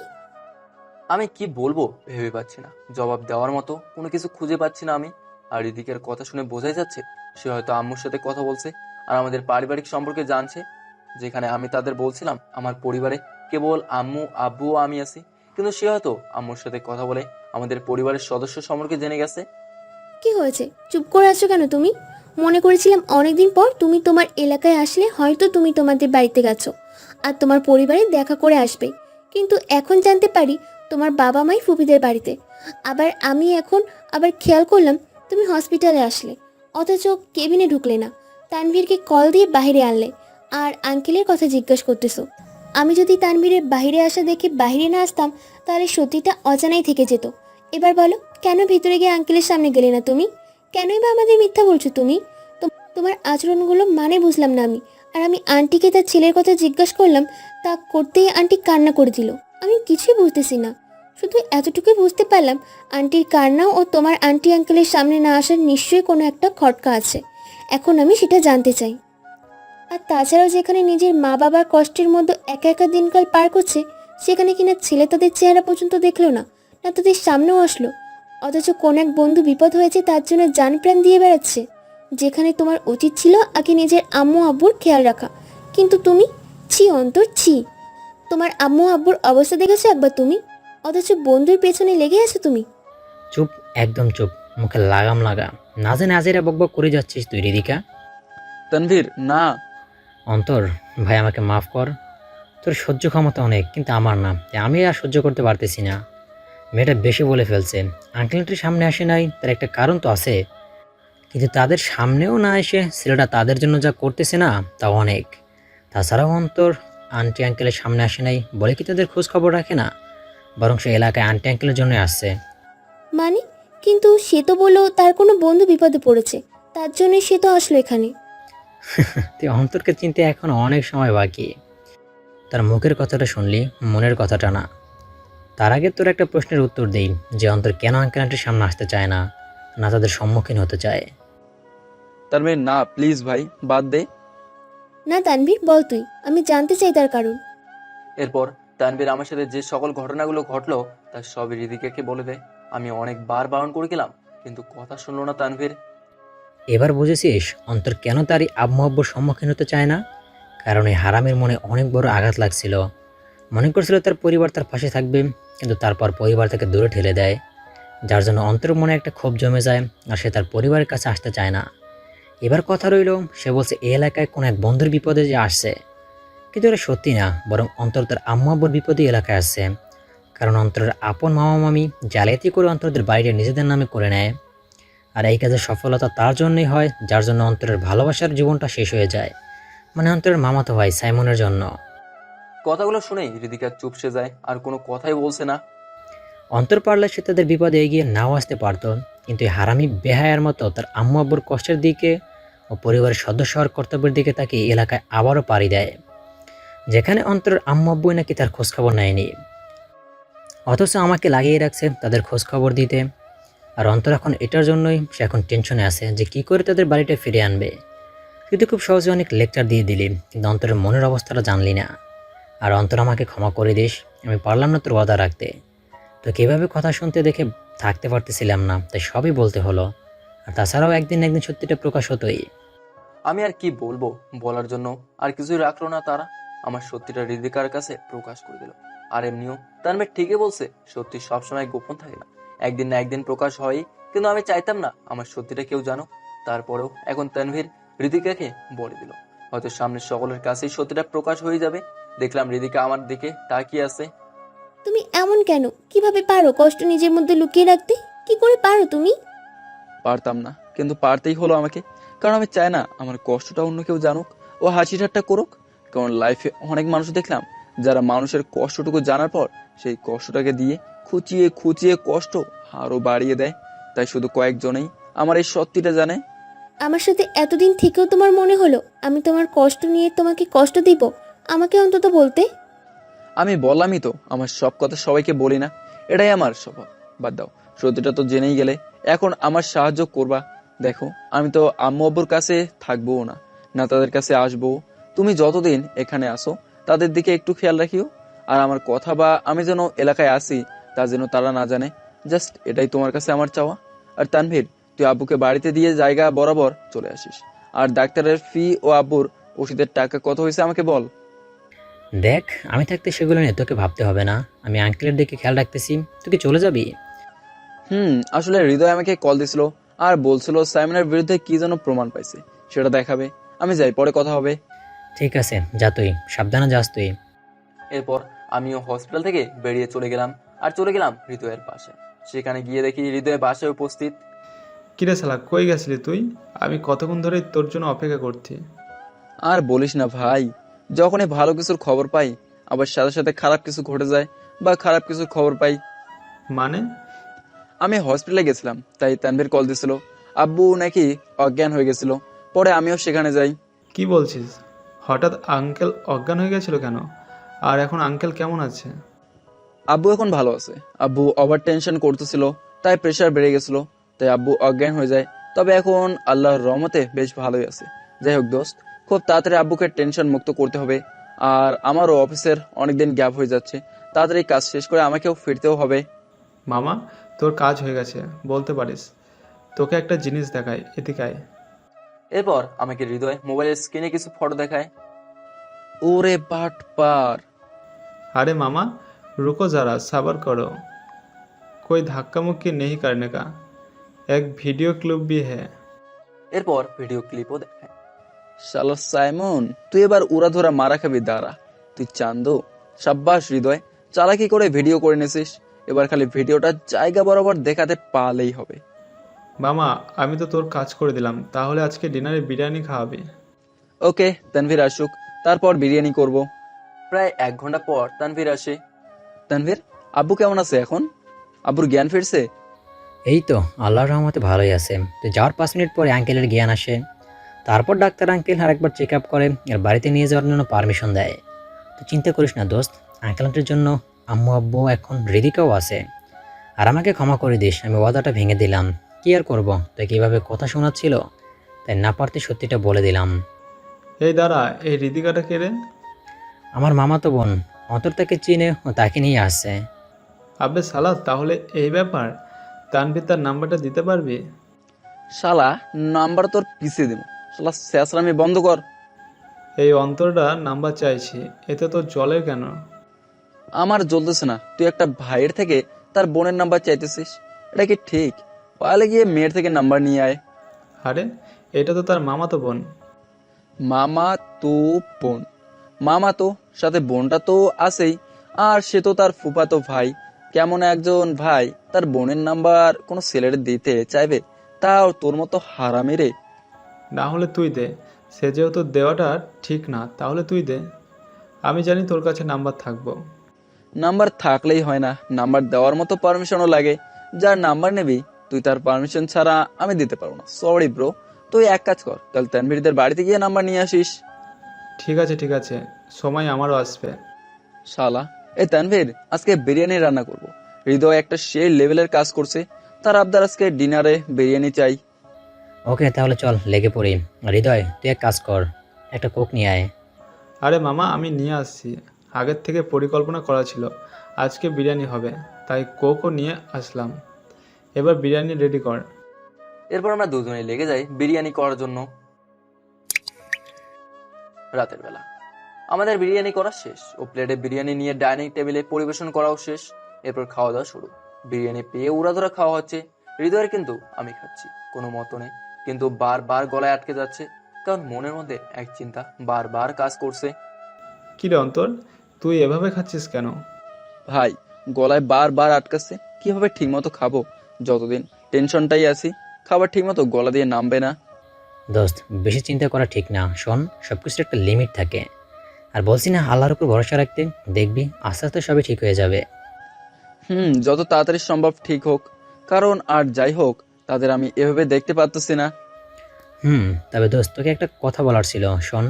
আমি কি বলবো ভেবে পাচ্ছি না, জবাব দেওয়ার মতো কোনো কিছু খুঁজে পাচ্ছি না আমি। আর হৃদিকের কথা শুনে বোঝাই যাচ্ছে সে হয়তো আম্মুর সাথে কথা বলছে আর আমাদের পারিবারিক সম্পর্কে জানছে। যেখানে আমি তাদের বলছিলাম আমার পরিবারে কেবল আম্মু আব্বু ও আমি আছি, কিন্তু সে হয়তো আম্মুর সাথে কথা বলে আমাদের পরিবারের সদস্য সম্পর্কে জেনে গেছে। কি হয়েছে, চুপ করে আছো কেন তুমি? মনে করেছিলাম অনেকদিন পর তুমি তোমার এলাকায় আসলে হয়তো তুমি তোমাদের বাড়িতে গেছো আর তোমার পরিবারে দেখা করে আসবে, কিন্তু এখন জানতে পারি তোমার বাবা মাই ফুপিদের বাড়িতে। আবার আমি এখন আবার খেয়াল করলাম তুমি হসপিটালে আসলে, অথচ কেবিনে ঢুকলে না, তানভীরকে কল দিয়ে বাইরে আনলে আর আঙ্কেলের কথা জিজ্ঞেস করতেছো। আমি যদি তানভীরের বাইরে আসা দেখে বাইরে না আসতাম তাহলে সত্যিটা অজানাই থেকে যেত। এবার বলো, কেন ভিতরে গিয়ে আঙ্কেলের সামনে গেলে না তুমি? কেনই বা আমাদের মিথ্যা বলছো তুমি? তোমার আচরণগুলো মানে বুঝলাম না আমি। আর আমি আন্টিকে তার ছেলের কথা জিজ্ঞাসা করলাম, তা করতেই আন্টি কান্না করে দিল। আমি কিছুই বুঝতেছি না, শুধু এতটুকুই বুঝতে পারলাম আন্টির কান্না ও তোমার আন্টি আঙ্কেলের সামনে না আসার নিশ্চয়ই কোনো একটা খটকা আছে। এখন আমি সেটা জানতে চাই। আর তাছাড়াও যেখানে নিজের মা বাবার কষ্টের মধ্যে একা একা দিনকাল পার করছে, সেখানে কিনা ছেলে তাদের চেহারা পর্যন্ত দেখলো না, না তাদের সামনেও আসলো, অথচ কোন এক বন্ধু বিপদ হয়েছে তার জন্য জান প্রাণ দিয়ে বেড়াচ্ছে। যেখানে তোমার উচিত ছিল আগে নিজের আম্মু আব্বুর খেয়াল রাখা, কিন্তু তুমি, ছি অন্তর ছি। তোমার আম্মু আব্বুর অবস্থা দেখেছো একবার তুমি, অথচ বন্ধুর পেছনে লেগে আছো তুমি। চুপ, একদম চুপ, মুখে লাগাম লাগা, না জেনে আজেরা বকবক করে যাচ্ছিস তুই হৃদিকা। তানভীর না। অন্তর, ভাই আমাকে মাফ কর। তোর সহ্য ক্ষমতা অনেক, কিন্তু আমার না। আমি আর সহ্য করতে পারতেছি না। মেয়েটা বেশি বলে ফেলছে। আঙ্কেল আন্টির সামনে আসে নাই, তার একটা কারণ তো আছে। কিন্তু তাদের সামনেও না এসে ছেলেটা তাদের জন্য যা করতেছে না, তা অনেক। তাছাড়াও অন্তর আন্টি আঙ্কেলের সামনে আসে নাই বলে কি তাদের খোঁজ খবর রাখে না, বরং সে এলাকায় আন্টি আঙ্কেলের জন্য আসছে। মানে, কিন্তু সে তো বললো তার কোনো বন্ধু বিপদে পড়েছে, তার জন্য সে তো আসলো এখানে। তুই অন্তরকে চিনতে এখন অনেক সময় বাকি। তার মুখের কথাটা শুনলি, মনের কথাটা না। তার আগে তোর একটা প্রশ্নের উত্তর দেই, যে অন্তর কেন আঙ্কেল আন্টির সামনে আসতে চায় না, না তাদের সম্মুখীন হতে চায়। তানভীর, না প্লিজ ভাই, বাদ দে। না তানভীর, বল তুই, আমি জানতে চাই তার কারণ। এরপর তানভীর আমার সাথে যে সকল ঘটনাগুলো ঘটলো তার সবই হৃদিকাকে বলে দেয়। আমি অনেকবার বারণ করে গেলাম, কিন্তু কথা শুনলো না তানভীর। এবার বুঝেছিস অন্তর কেন তারই আম্মু আব্বুর সম্মুখীন হতে চায় না? কারণ এই হারামের মনে অনেক বড় আঘাত লাগছিল। মনে করছিল তার পরিবার তার পাশে থাকবে, কিন্তু তারপর পরিবার তাকে দূরে ঠেলে দেয়, যার জন্য অন্তর মনে একটা ক্ষোভ জমে যায়, আর সে তার পরিবারের কাছে আসতে চায় না। এবার কথা রইল, সে বলছে এই এলাকায় কোনো এক বন্ধুর বিপদে যে আসছে, কিন্তু এটা সত্যি না, বরং অন্তর তার আম্মু আব্বুর বিপদে এলাকায় আসছে। কারণ অন্তরের আপন মামা মামি জালিয়াতি করে অন্তরদের বাড়িটা নিজেদের নামে করে নেয়। আর এই কাজের সফলতা তার জন্যই হয়, যার জন্য অন্তরের ভালোবাসার জীবনটা শেষ হয়ে যায়, মানে অন্তরের মামাতো ভাই সাইমনের জন্য। কথাগুলো শুনেই হৃদিকা চুপসে যায়, আর কোনো কথাই বলছে না। অন্তর পারলে সে তাদের বিপদে এগিয়ে নাও আসতে পারত, কিন্তু এই হারামি বেহায়ার মতো তার আম্মু আব্বুর কষ্টের দিকে ও পরিবারের সদস্য হওয়ার কর্তব্যের দিকে তাকে এই এলাকায় আবারও পাড়ি দেয়, যেখানে অন্তরের আম্মু আব্বুই নাকি তার খোঁজখবর নেয়নি, অথচ আমাকে লাগিয়ে রাখছে তাদের খোঁজখবর দিতে। আর অন্তর এখন এটার জন্যই সে এখন টেনশনে আছে যে কি করে তাদের বাড়িটা ফিরে আনবে। তুই খুব সহজে অনেক লেকচার দিয়ে দিলি, কিন্তু অন্তরের মনের অবস্থাটা জানলি না। আর অন্তর, আমাকে ক্ষমা করে দিস, আমি পারলাম না তোর ওয়াদা রাখতে। তো কিভাবে কথা শুনতে দেখে থাকতে পারতেছিলাম না, তাই সবই বলতে হলো। আর তাছাড়াও একদিন না একদিন সত্যিটা প্রকাশ হতোই। আমি আর কি বলবো, বলার জন্য আর কিছুই রাখলো না তারা। আমার সত্যিটা হৃদিকার কাছে প্রকাশ করে দিল। আর এমনিও তানভীর ঠিকই বলছে, সত্যি সবসময় গোপন থাকে না, একদিন না একদিন প্রকাশ হয়। কিন্তু আমি চাইতাম না আমার সত্যিটা কেউ জানো। তারপরেও এখন তানভীর হৃদিকাকে বলে দিল, হয়তো সামনের সকলের কাছেই সত্যিটা প্রকাশ হয়ে যাবে। দেখলাম হৃদিকা আমার দিকে তাকিয়ে আছে। তুমি এমন কেন? কিভাবে পারো কষ্ট নিজের মধ্যে লুকিয়ে রাখতে? কি করে পারো তুমি? পারতাম না, কিন্তু পারতেই হলো আমাকে। কারণ আমি চাই না আমার কষ্টটা অন্য কেউ জানুক ও হাসি ঠাট্টা করুক। কারণ লাইফে অনেক মানুষ দেখলাম যারা মানুষের কষ্টটুকু জানার পর সেই কষ্টটাকে দিয়ে খুঁচিয়ে খুঁচিয়ে কষ্ট আরো বাড়িয়ে দেয়। তাই শুধু কয়েকজনেই আমার এই সত্যিটা জানে। আমার সাথে এতদিন থেকেও তোমার মনে হলো আমি তোমার কষ্ট নিয়ে তোমাকে কষ্ট দিব? আমাকে অন্তত বলতে। আমি বললামই তো, আমার সব কথা সবাইকে বলি না, এটাই আমার স্বভাব। বাদ দাও, সত্যিটা তো জেনেই গেলে, এখন আমার সাহায্য করবা। দেখো, আমি তো আম্মু আব্বুর কাছে থাকবো না, না তাদের কাছে আসবো। তুমি যতদিন এখানে আসো তাদের দিকে একটু খেয়াল রাখিও। আর আমার কথা বা আমি যেন এলাকায় আসি তা যেন তারা না জানে। জাস্ট এটাই তোমার কাছে আমার চাওয়া। আর তানভীর, তুই আব্বুকে বাড়িতে দিয়ে জায়গা বরাবর চলে আসিস। আর ডাক্তারের ফি ও আব্বুর ওষুধের টাকা কত হয়েছে আমাকে বল। দেখ, আমি থাকতে সেগুলো নিয়ে তোকে ভাবতে হবে না, আমি আঙ্কেলের দিকে খেয়াল রাখতেছি। তুই কি চলে যাবি? আসলে হৃদয় আমাকে কল দিছিল আর বলছিল সাইমনের বিরুদ্ধে কি যেন প্রমাণ পাইছে, সেটা দেখাবে। আমি যাই, পরে কথা হবে। ঠিক আছে, যা, তুই সাবধানে যাস তুই। এরপর আমিও হসপিটাল থেকে বেরিয়ে চলে গেলাম, আর চলে গেলাম হৃদয়ের পাশে। সেখানে গিয়ে দেখি হৃদয় বাসায় উপস্থিত। কিরে শালা, কই গেছিলি তুই? আমি কতক্ষণ ধরে তোর জন্য অপেক্ষা করছি। আর বলিস না ভাই, যখনই ভালো কিছুর খবর পাই আবার সাথে সাথে খারাপ কিছু ঘটে যায়, বা খারাপ কিছুর খবর পাই। মানে? আমি হসপিটালে গেছিলাম, তাই তানভীর কল দিছিল আব্বু নাকি অজ্ঞান হয়ে গেছিল। পরে আমিও সেখানে যাই। কি বলছিস? হঠাৎ আঙ্কেল অজ্ঞান হয়ে গেছিল কেন? আর এখন আঙ্কেল কেমন আছে? আব্বু এখন ভালো আছে। আব্বু ওভার টেনশন করতেছিল, তাই প্রেশার বেড়ে গেছিল, তাই আব্বু অজ্ঞান হয়ে যায়। তবে এখন আল্লাহর রহমতে বেশ ভালোই আছে। যাই হোক দোস্ত, খুব তাড়াতাড়ি আব্বুকে টেনশন মুক্ত করতে হবে। আর আমারও অফিসের অনেকদিন গ্যাপ হয়ে যাচ্ছে, তাড়াতাড়ি কাজ শেষ করে আমাকেও ফিরতেও হবে। মামা, তোর কাজ হয়ে গেছে, বলতে পারিস। তোকে একটা জিনিস দেখাই, এদিকে আয়। এরপর আমাকে হৃদয় মোবাইলের স্ক্রিনে কিছু ফটো দেখায়। ওরে বাটপার! अरे मामा, रुको ज़रा, सब्र करो। कोई धक्का मुक्की नहीं करने का, एक वीडियो क्लिप भी है। এরপর ভিডিও ক্লিপও দেখায়। শালা সাইমন, তুই এবার উড়াধরা মারা খাবি, দাঁড়া। তুই চান্দু, সাব্বাস হৃদয়, চালাকি করে ভিডিও করে নিছিস। এবার খালি ভিডিওটা জায়গা বরাবর দেখাতে পারলেই হবে। মামা, আমি তো তোর কাজ করে দিলাম, তাহলে আজকে ডিনারে বিরিয়ানি খাওয়াবি। ওকে, তানভীর আসুক, তারপর বিরিয়ানি করব। প্রায় 1 ঘন্টা পর তানভীর আসে। তানভীর, আব্বু কেমন আছে এখন? আব্বুর জ্ঞান ফিরছে? এই তো আল্লাহর রহমতে ভালোই আছে। তো যাওয়ার 5 মিনিট পরে আঙ্কেলের জ্ঞান আসে। তারপর ডাক্তার আঙ্কেল আরেকবার চেক আপ করে আর বাড়িতে নিয়ে যাওয়ার জন্য পারমিশন দেয়। তো চিন্তা করিস না দোস্ত, আঙ্কেল আন্টির জন্য আম্মু আব্বু এখন হৃদিকাও আছে। আর আমাকে ক্ষমা করে দিস, আমি ওয়াদাটা ভেঙে দিলাম। কি আর করবো, তাই কিভাবে কথা শোনাচ্ছিল, তাই না পারতে সত্যিটা বলে দিলাম। এই দাঁড়া, এই হৃদিকাটা কে রে? আমার মামাতো বোন, অন্তর তাকে চিনে ও তাকে নিয়ে আসছে। আবে সালাদ, তাহলে এই ব্যাপার। তানভীর তার নাম্বারটা দিতে পারবি? শালা নাম্বার তোর পিছিয়ে দেবো। শালা স্যাঁচরামি বন্ধ কর। এই অন্তরটা নাম্বার চাইছি, এতে তোর জলের কেন? আমার জ্বলতেছে না, তুই একটা ভাইয়ের থেকে তার বোনের নাম্বার চাইতেছিস, এটা কি ঠিক? পালে গিয়ে মেয়ের থেকে নাম্বার নিয়ে আয়। আরে, এটা তো তার মামাতো বোন। মামা তো বোন, মামা তো সাথে বোনটা তো আছেই, আর সে তো তার ফুফাতো ভাই। কেমন একজন ভাই তার বোনের নাম্বার কোনো ছেলের দিতে চাইবে, তাও তোর মতো হারামি রে। না হলে তুই দে, সে যেহেতু দেওয়াটা ঠিক না, তাহলে তুই দে। আমি জানি তোর কাছে নাম্বার থাকবো। নাম্বার থাকলেই হয় না, নাম্বার দেওয়ার মতো পারমিশনও লাগে। যার নাম্বার নেবি তুই, তার পারমিশন ছাড়া আমি দিতে পারবো না। সরি ব্রো, তুই এক কাজ কর, কাল তানভীরদের বাড়িতে গিয়ে নাম্বার নিয়ে আসিস। ঠিক আছে, সময় আমারও আসবে। শালা, এই তানভীর, আজকে বিরিয়ানি রান্না করব। হৃদয় একটা সেই লেভেলের কাজ করছে, তার আবদার আজকে ডিনারে বিরিয়ানি চাই। ওকে তাহলে চল লেগে পড়ি। হৃদয়, তুই এক কাজ কর, একটা কোক নিয়ে আয়। আরে মামা, আমি নিয়ে আসছি। আগের থেকে পরিকল্পনা করা ছিল আজকে বিরিয়ানি হবে, তাই কোকও নিয়ে আসলাম। এবার বিরিয়ানি রেডি কর। এরপর আমরা দুজনে লেগে যাই বিরিয়ানি করার জন্য। রাতের বেলা আমাদের বিরিয়ানি করা শেষ ও প্লেটে বিরিয়ানি নিয়ে ডাইনিং টেবিলে পরিবেশন করাও শেষ। এরপর খাওয়া দাওয়া শুরু। বিরিয়ানি পেয়ে উড়াধরা খাওয়া হচ্ছে। হৃদয়ের কিন্তু আমি খাচ্ছি কোনো মতো নেই, কিন্তু বারবার গলায় আটকে যাচ্ছে, কারণ মনের মধ্যে এক চিন্তা বারবার কাজ করছে। কি রে অন্তর, তুই এভাবে খাচ্ছিস কেন? ভাই, গলায় বারবার আটকাচ্ছে, কিভাবে ঠিকমতো খাবো? যতদিন টেনশনটাই আছি, খাবার ঠিকমতো গলা দিয়ে নামবে না। দোস্ত, বেশি চিন্তা করা ঠিক না। শোন, সবকিছুর একটা লিমিট থাকে। আর বলছি না আল্লাহর উপর ভরসা রাখতে, দেখবি আস্তে আস্তে সবই ঠিক হয়ে যাবে। যত তাড়াতাড়ি সম্ভব ঠিক হোক, কারণ আর যাই হোক তাদের আমি এভাবে দেখতে পারতেছি না। তবে দোস্ত, তোকে একটা কথা বলার ছিল। শোন,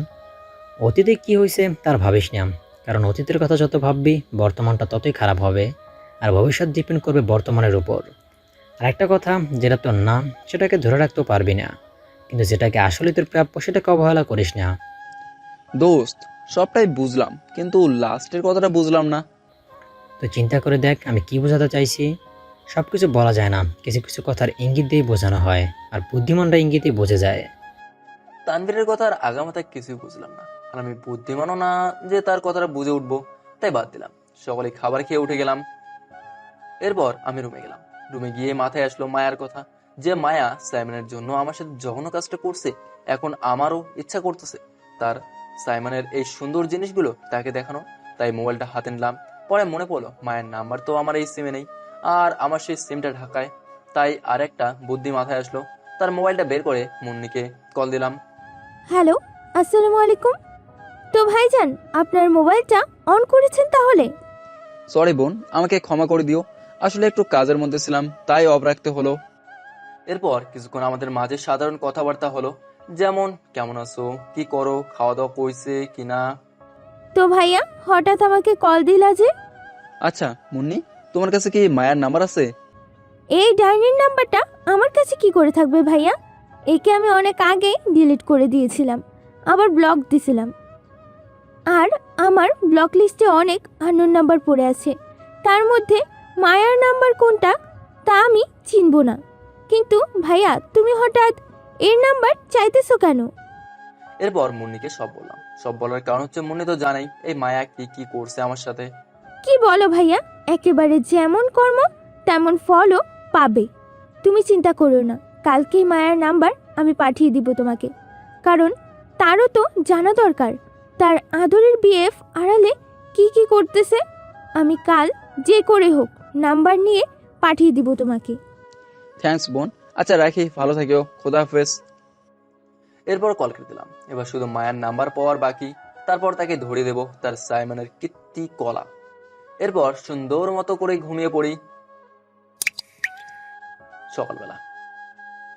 অতীতে কি হয়েছে তার ভাবিস না, কারণ অতীতের কথা যত ভাববি বর্তমানটা ততই খারাপ হবে, আর ভবিষ্যৎ ডিপেন্ড করবে বর্তমানের উপর। আর একটা কথা, যেটা তোর না সেটাকে ধরে রাখতেও পারবি না, কিন্তু যেটাকে আসলে তোর প্রাপ্য সেটাকে অবহেলা করিস না। দোস্ত, সবটাই বুঝলাম, কিন্তু লাস্টের কথাটা বুঝলাম না। তো চিন্তা করে দেখ আমি কি বোঝাতে চাইছি। সব কিছু বলা যায় না, কিছু কিছু কথার ইঙ্গিত দিয়ে বোঝানো হয়, আর বুদ্ধিমানরা ইঙ্গিতেই বোঝে যায়। তানভীরের কথা আর আগামাথায় কিছুই বুঝলাম না, আর আমি বুদ্ধিমানও না যে তার কথাটা বুঝে উঠবো, তাই বাদ দিলাম। সকালে খাবার খেয়ে উঠে গেলাম। এরপর আমি রুমে গেলাম। রুমে গিয়ে মাথায় আসলো মায়ার কথা, যে মায়া সাইমনের জন্য আমার সাথে জঘন্য কাজটা করছে। এখন আমারও ইচ্ছা করতেছে তার সাইমনের এই সুন্দর জিনিসগুলো তাকে দেখানো, তাই মোবাইলটা হাতে নিলাম। পরে মনে পড়লো মায়ের নাম্বার তো আমার এই সিমে নেই, আর আমার সেই সিমটা ঢাকায়, তাই আরেকটা বুদ্ধি মাথায় আসলো। তার মোবাইলটা বের করে মুন্নিকে কল দিলাম। হ্যালো, আসসালামু আলাইকুম। তো ভাইজান, আপনার মোবাইলটা অন করেছেন তাহলে? সরি বোন, আমাকে ক্ষমা করে দিও, আসলে একটু কাজের মধ্যে ছিলাম, তাই অফ রাখতে হলো। এরপর কিছুক্ষণ আমাদের মাঝে সাধারণ কথাবার্তা হলো, যেমন কেমন আছো, কি করো, খাওয়া দাওয়া কইছে কিনা। তো ভাইয়া, হঠাৎ আমাকে কল দিলা যে? আচ্ছা মুন্নি, তোমার কাছে কি মায়ার নাম্বার আছে? এই ডাইনির নাম্বারটা আমার কাছে কি করে থাকবে ভাইয়া? একে আমি অনেক আগেই ডিলিট করে দিয়েছিলাম, আবার ব্লক দিয়েছিলাম। আর আমার ব্লক লিস্টে অনেক আননোন নাম্বার পড়ে আছে, তার মধ্যে মায়ার নাম্বার কোনটা তা আমি চিনব না। কিন্তু ভাইয়া, তুমি হঠাৎ এর নাম্বার চাইতেছো কেন? এরপর মুন্নিকে সব বললাম। সব বলার কারণ হচ্ছে মুন্নি তো জানাই এই মায়া কি কি করছে আমার সাথে। কি বলো ভাইয়া, একেবারে যেমন কর্ম তেমন ফলও পাবে। তুমি চিন্তা করো না, কালকেই মায়ার নাম্বার আমি পাঠিয়ে দিব তোমাকে, কারণ তারও তো জানা দরকার তার আদরের বিএফ আড়ালে কি কি করতেছে। আমি কাল যে করে হোক নাম্বার নিয়ে পাঠিয়ে দিব তোমাকে। থ্যাঙ্কস বোন। আচ্ছা রাখি, ভালো থাকিও, খোদা হাফেজ। এরপর কল করে দিলাম। এবার শুধু মায়ের নাম্বার পাওয়ার বাকি, তারপর তাকে ধরিয়ে দেব তার সাইমনের কীর্তি কলা। এরপর সুন্দর মতো করে ঘুমিয়ে পড়ি। সকালবেলা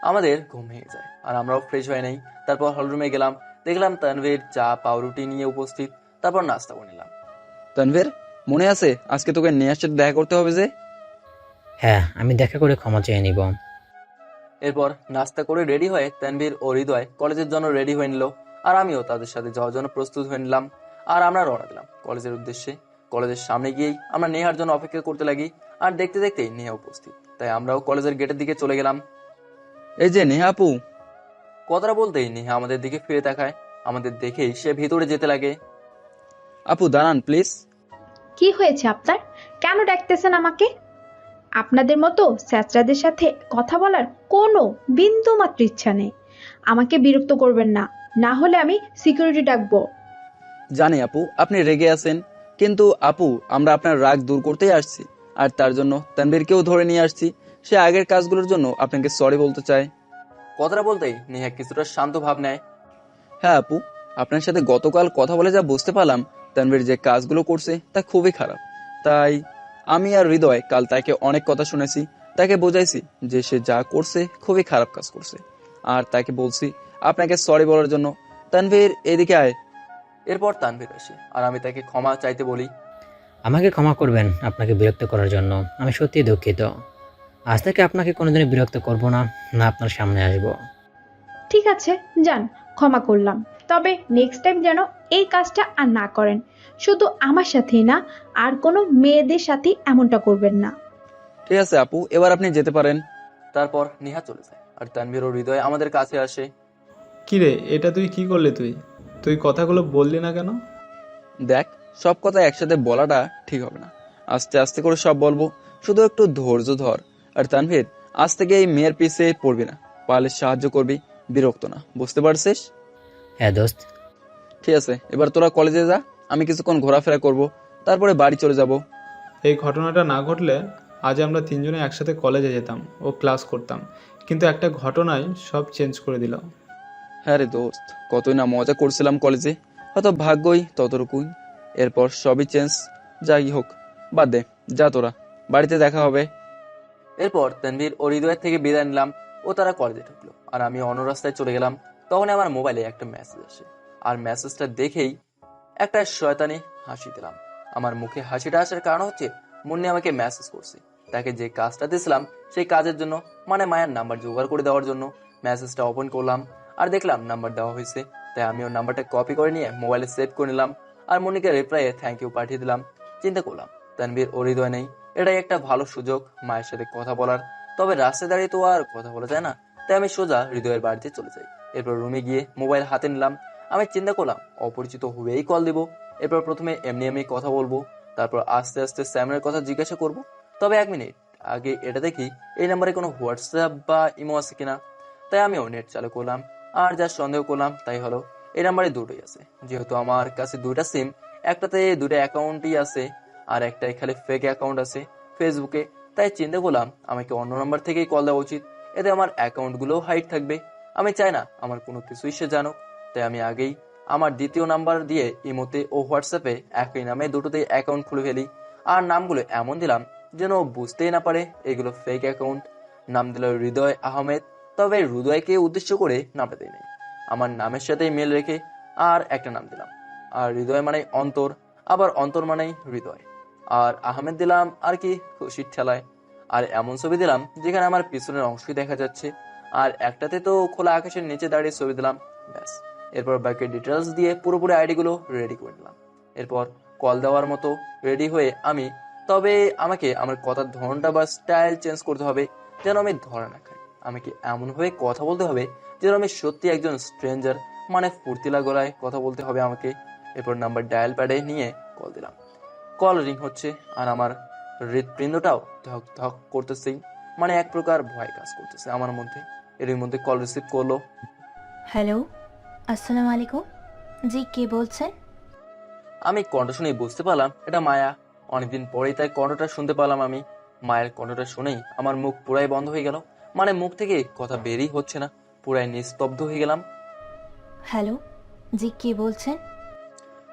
আমাদের ঘুম ভেঙে যায় আর আমরাও ফ্রেশ হয়ে নেই। তারপর হলরুমে গেলাম, দেখলাম তানভীর চা পাউরুটি নিয়ে উপস্থিত। তারপর নাস্তা করে নিলাম। তানভীর, মনে আছে আজকে তোকে নেহার সাথে দেখা করতে হবে যে? হ্যাঁ, আমি দেখা করে ক্ষমা চেয়ে নিব। এরপর নাস্তা করে রেডি হয়ে তানভীর ও হৃদয় কলেজের জন্য রেডি হয়ে নিল আর আমিও তাদের সাথে যাওয়ার জন্য প্রস্তুত হয়ে নিলাম। আর আমরা রওনা দিলাম কলেজের উদ্দেশ্যে। কলেজের সামনে গিয়েই আমরা নেহার জন্য অপেক্ষা করতে লাগি আর দেখতে দেখতেই নেহা উপস্থিত। তাই আমরাও কলেজের গেটের দিকে চলে গেলাম। এই যে নেহা আপু। কথাটা বলতেই নেহা আমাদের দিকে ফিরে তাকায়। আমাদের দেখেই সে ভিতরে যেতে লাগে। আপু দাঁড়ান প্লিজ। কি হয়েছে আপনার? কেন ডাকতেছেন আমাকে? আপনাদের মতো স্যাচরাদের সাথে কথা বলার কোনো বিন্দু মাত্র ইচ্ছা নেই। আমাকে বিরক্ত করবেন না, না হলে আমি সিকিউরিটি ডাকবো। জানি আপু আপনি রেগে আছেন, কিন্তু আপু আমরা আপনার রাগ দূর করতেই আসছি। আর তার জন্য তানভীরকেও ধরে নিয়ে আসছি। সে আগের কাজগুলোর জন্য আপনাকে সরি বলতে চায়। কথাটা বলতেই নেহা কিছুটা শান্ত ভাব নেয়। হ্যাঁ আপু, আপনার সাথে গতকাল কথা বলে যা বুঝতে পারলাম তানভীর যে কাজগুলো করছে তা খুবই খারাপ। তাই আমি আর হৃদয় কাল তাকে অনেক কথা শুনেছি। তাকে বোঝাইছি যে সে যা করছে খুবই খারাপ কাজ করছে। আর তাকে বলছি আপনাকে সরি বলার জন্য। তানভীর এদিকে আয়। এরপর তানভীর আসে আর আমি তাকে ক্ষমা চাইতে বলি। আমাকে ক্ষমা করবেন আপনাকে বিরক্ত করার জন্য। আমি সত্যিই দুঃখিত। আজ থেকে আপনাকে কোনোদিনই বিরক্ত করব না, না আপনার সামনে আসব। ঠিক আছে, যান, ক্ষমা করলাম। তবে নেক্সট টাইম যেন এই কাজটা আর না করেন। শুধু আমার সাথেই না, আর কোনো মেয়েদের সাথে এমনটা করবেন না। ঠিক আছে আপু, এবার আপনি যেতে পারেন। তারপর নেহা চলে যায় আর তানভীর ও হৃদয় আমাদের কাছে আসে। কিরে, এটা তুই কি করলি? তুই কথাগুলো বললি না কেন? দেখ, সব কথা একসাথে বলাটা ঠিক হবে না। আস্তে আস্তে করে সব বলবো, শুধু একটু ধৈর্য ধর। আর তানভীর, আজ থেকে এই মেয়ের পিছে পড়বি না, পারলে সাহায্য করবি, বিরক্ত না, বুঝতে পারছিস? হ্যাঁ দোস্ত। ঠিক আছে, এবার তোরা কলেজে যা, আমি কিছুক্ষণ ঘোরাফেরা করব, তারপরে বাড়ি চলে যাব। এই ঘটনাটা না ঘটলে আজ আমরা তিনজনে একসাথে কলেজে যেতাম ও ক্লাস করতাম, কিন্তু একটা ঘটনায় সব চেঞ্জ করে দিল। হ্যাঁ রে দোস্ত, কতই না মজা করছিলাম কলেজে, হয়তো ভাগ্যই ততটুকুই। এরপর সবই চেঞ্জ। যাই হোক, বাদ দে, যা তোরা, বাড়িতে দেখা হবে। এরপর তানভীর ও হৃদয়ের থেকে বিদায় নিলাম ও তারা কলেজে ঢুকলো আর আমি অন্য রাস্তায় চলে গেলাম। তখন আমার মোবাইলে একটা মেসেজ আসে আর মেসেজটা দেখেই একটা শয়তানি হাসি দিলাম। আমার মুখে হাসিটা আসার কারণ হচ্ছে মুন্নি আমাকে মেসেজ করছে। তাকে যে কাজটা দিয়েছিলাম সেই কাজের জন্য, মানে মায়ের নাম্বার জোগাড় করে দেওয়ার জন্য। মেসেজটা ওপেন করলাম আর দেখলাম নাম্বার দেওয়া হয়েছে। তাই আমি ওর নাম্বারটা কপি করে নিয়ে মোবাইলে সেভ করে নিলাম আর মুন্নিকে রিপ্লাইয়ে থ্যাংক ইউ পাঠিয়ে দিলাম। চিন্তা করলাম তানভীর ও হৃদয় নেই, এটাই একটা ভালো সুযোগ মায়ের সাথে কথা বলার। তবে রাস্তায় দাঁড়িয়ে তো আর কথা বলা যায় না, তাই আমি সোজা হৃদয়ের বাড়িতে চলে যাই। এরপর রুমে গিয়ে মোবাইল হাতে নিলাম। আমি চিন্তা করলাম অপরিচিত হয়েই কল দিব। এরপর প্রথমে এমনি এমনি কথা বলবো, তারপর আস্তে আস্তে স্যামের কথা জিজ্ঞাসা করব। তবে 1 মিনিট আগে এটা দেখি এই নাম্বারে কোনো হোয়াটসঅ্যাপ বা ইমো আছে কিনা। তাই আমিও নেট চালু করলাম আর যা সন্দেহ করলাম তাই হলো, এই নাম্বারে দুটোই আছে। যেহেতু আমার কাছে 2টা সিম, একটাতে 2টা অ্যাকাউন্টই আছে আর একটাই খালি ফেক অ্যাকাউন্ট আছে ফেসবুকে। তাই চিন্তা করলাম আমাকে অন্য নাম্বার থেকেই কল দেওয়া উচিত, এতে আমার অ্যাকাউন্টগুলোও হাইড থাকবে। আমি চাই না আমার কোনো কিছুই সে জানুক। তাই আমি আগেই আমার দ্বিতীয় নাম্বার দিয়ে ইমোতে ও হোয়াটসঅ্যাপে একই নামে দুটোতেই অ্যাকাউন্ট খুলে ফেলি আর নামগুলো এমন দিলাম যেন বুঝতেই না পারে এগুলো ফেক অ্যাকাউন্ট। নাম দিল হৃদয় আহমেদ, তবে হৃদয়কে উদ্দেশ্য করে নামটা দিই নাই, আমার নামের সাথেই মিল রেখে আর একটা নাম দিলাম। আর হৃদয় মানে অন্তর, আবার অন্তর মানেই হৃদয়। আর আহমেদ দিলাম আর কি খুশির ঠেলায়। আর এমন ছবি দিলাম যেখানে আমার পিছনের অংশই দেখা যাচ্ছে, আর একটাতে তো খোলা আকাশের নিচে দাঁড়িয়ে ছবি দিলাম, ব্যাস। এরপর বাকি ডিটেলস দিয়ে পুরোপুরি আইডিগুলো রেডি করে নিলাম। এরপর কল দেওয়ার মতো রেডি হয়ে আমি, তবে আমাকে আমার কথার ধরনটা বা স্টাইল চেঞ্জ করতে হবে যেন আমি ধরে না খাই। আমাকে এমনভাবে কথা বলতে হবে যেন আমি সত্যি একজন স্ট্রেঞ্জার, মানে ফুর্তিলা গলায় কথা বলতে হবে আমাকে। এরপর নাম্বার ডায়াল প্যাডে নিয়ে কল দিলাম। কল রিং হচ্ছে আর আমার হৃৎপিণ্ডটাও ধক ধক করতেছেই, মানে এক প্রকার ভয় কাজ করতেছে আমার মধ্যে। এর মধ্যে কল রিসিভ করলো। হ্যালো, আসসালামু আলাইকুম। জি, কে বলছেন? আমি কণ্ঠ শুনেই বুঝতে পারলাম এটা মায়া। অনেকদিন পরেই তার কণ্ঠটা শুনতে পারলাম আমি। মায়ের কণ্ঠটা শুনেই আমার মুখ পুরাই বন্ধ হয়ে গেল, মানে মুখ থেকে কথা বেরই হচ্ছে না, পুরাই নিস্তব্ধ হয়ে গেলাম। হ্যালো, জি কে বলছেন?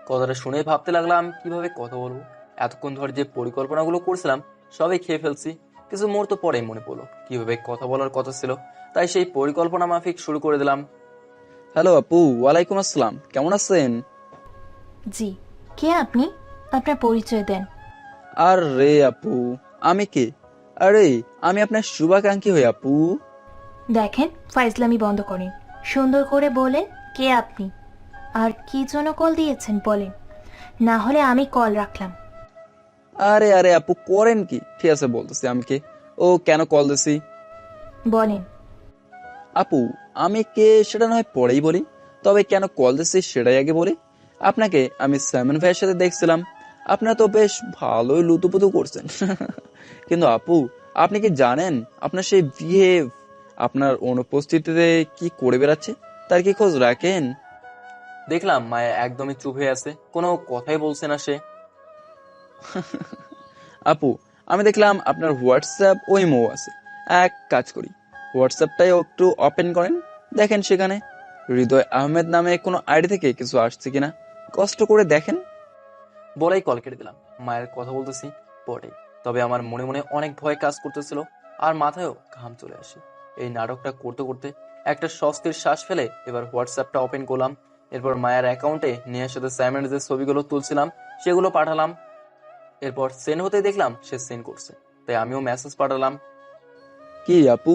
কথাটা শুনে ভাবতে লাগলাম কিভাবে কথা বলবো। এতক্ষণ ধরে যে পরিকল্পনাগুলো করছিলাম সবই খেয়ে ফেলছি। কিছু মুহূর্ত পরেই মনে পড়লো কিভাবে কথা বলার কথা ছিল, তাই সেই পরিকল্পনা মাফিক শুরু করে দিলাম। হ্যালো আপু, ওয়ালাইকুম আসসালাম, কেমন আছেন? জি, কে আপনি? আপনার পরিচয় দেন। আর রে আপু, আমি কে? আরে আমি আপনার শুভাকাঙ্ক্ষী হই আপু। দেখেন, ফাইজলামি বন্ধ করেন। সুন্দর করে বলেন কে আপনি, আর কি জন্য কল দিয়েছেন বলেন, না হলে আমি কল রাখলাম। আরে আরে আপু করেন কি? ঠিক আছে বলতেছি আমি কে ও কেন কল দিছি। বলেন। আপু আমি কে সেটা নয় পরেই বলি, তবে কেন কল দিছি সেটাই আগে বলি। আপনাকে আমি সাইমন ভাইয়ের সাথে দেখছিলাম, আপনারা তো বেশ ভালোই লুতুপুতু করছেন। কিন্তু আপু আপনি কি জানেন আপনার সেই বিহেভ আপনার অনুপস্থিতিতে কি করে বেড়াচ্ছে, তার কি খোঁজ রাখেন? দেখলাম মায়া একদমই চুপ হয়ে আছে, কোনো কথাই বলছে না সে। আপু আমি দেখলাম আপনার হোয়াটসঅ্যাপ ওই মো আছে, এক কাজ করি হোয়াটসঅ্যাপটাই একটু ওপেন করেন, দেখেন সেখানে হৃদয় আহমেদ নামে কোনো আইডি থেকে কিছু আসছে কিনা, কষ্ট করে দেখেন। বলাই কল কেটে দিলাম। মায়ের কথা বলতেছি পরে, তবে আমার মনে মনে অনেক ভয় কাজ করতেছিল আর মাথায়ও ঘাম চলে আসে। এই নাটকটা করতে করতে একটা স্বস্তির শ্বাস ফেলে এবার হোয়াটসঅ্যাপটা ওপেন করলাম। এরপর মায়ের অ্যাকাউন্টে নেহার সাথে সাইমনের যে ছবিগুলো তুলছিলাম সেগুলো পাঠালাম। এরপর সেন্ড হতে দেখলাম সে সেন্ড করছে, তাই আমিও মেসেজ পাঠালাম। কি আপু,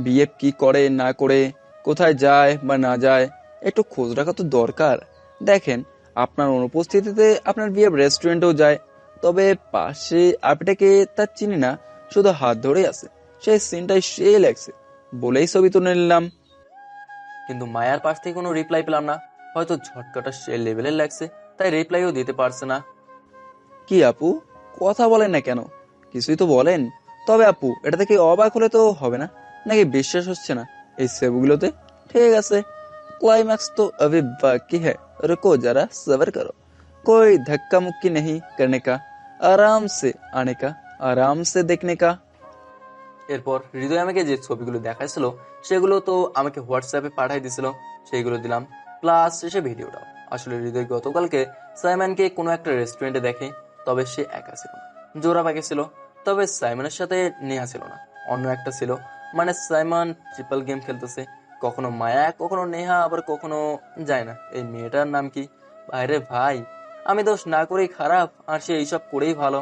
বিয়ে কি করে না করে, কোথায় যায় বা না যায়, একটু খোঁজ রাখা তো দরকার। দেখেন আপনার অনুপস্থিতিতে আপনার বিয়ে রেস্টুরেন্টেও যায়, তবে পাশে আপনাকে তার চিনি না, শুধু হাত ধরেই আছে, সেই সিনটাই সে লাগছে বলেই ছবি তুলে নিলাম। কিন্তু মায়ার পাশ থেকে কোনো রিপ্লাই পেলাম না, হয়তো ঝটকাটা সে লেভেলের লাগছে তাই রিপ্লাইও দিতে পারছে না। কি আপু কথা বলেন না কেন, কিছুই তো বলেন। তবে আপু এটা থেকে অবাক হলে তো হবে না, নাকি বিশ্বাস হচ্ছে না এই সেবগুলোতে? ঠিক আছে, क्लाइमैक्स तो अभी बाकी है, रुको जरा सब्र करो, कोई धक्का मुक्की नहीं करने का, आराम से आने का, आराम से देखने का। এরপর হৃদয় আমাকে যে ছবিগুলো দেখাইছিল সেগুলো তো আমাকে হোয়াটসঅ্যাপে পাঠাই দিছিল, সেইগুলো দিলাম, প্লাস শেষে ভিডিওটাও। আসলে হৃদয় গতকালকে সাইমনকে কোনো একটা রেস্টুরেন্টে দেখে, তবে সে একা ছিল না, জোড়া পাকে ছিল। তবে সাইমনের সাথে নেহা ছিল না, অন্য একটা ছিল। মানে সাইমন ট্রিপল গেম খেলতেছে, কখনো মায়া কখনো নেহা আবার কখনো যায় না এই মেয়েটার নাম কি। ভাইরে ভাই, আমি দোষ না করেই খারাপ আর সে এইসব করেই ভালো।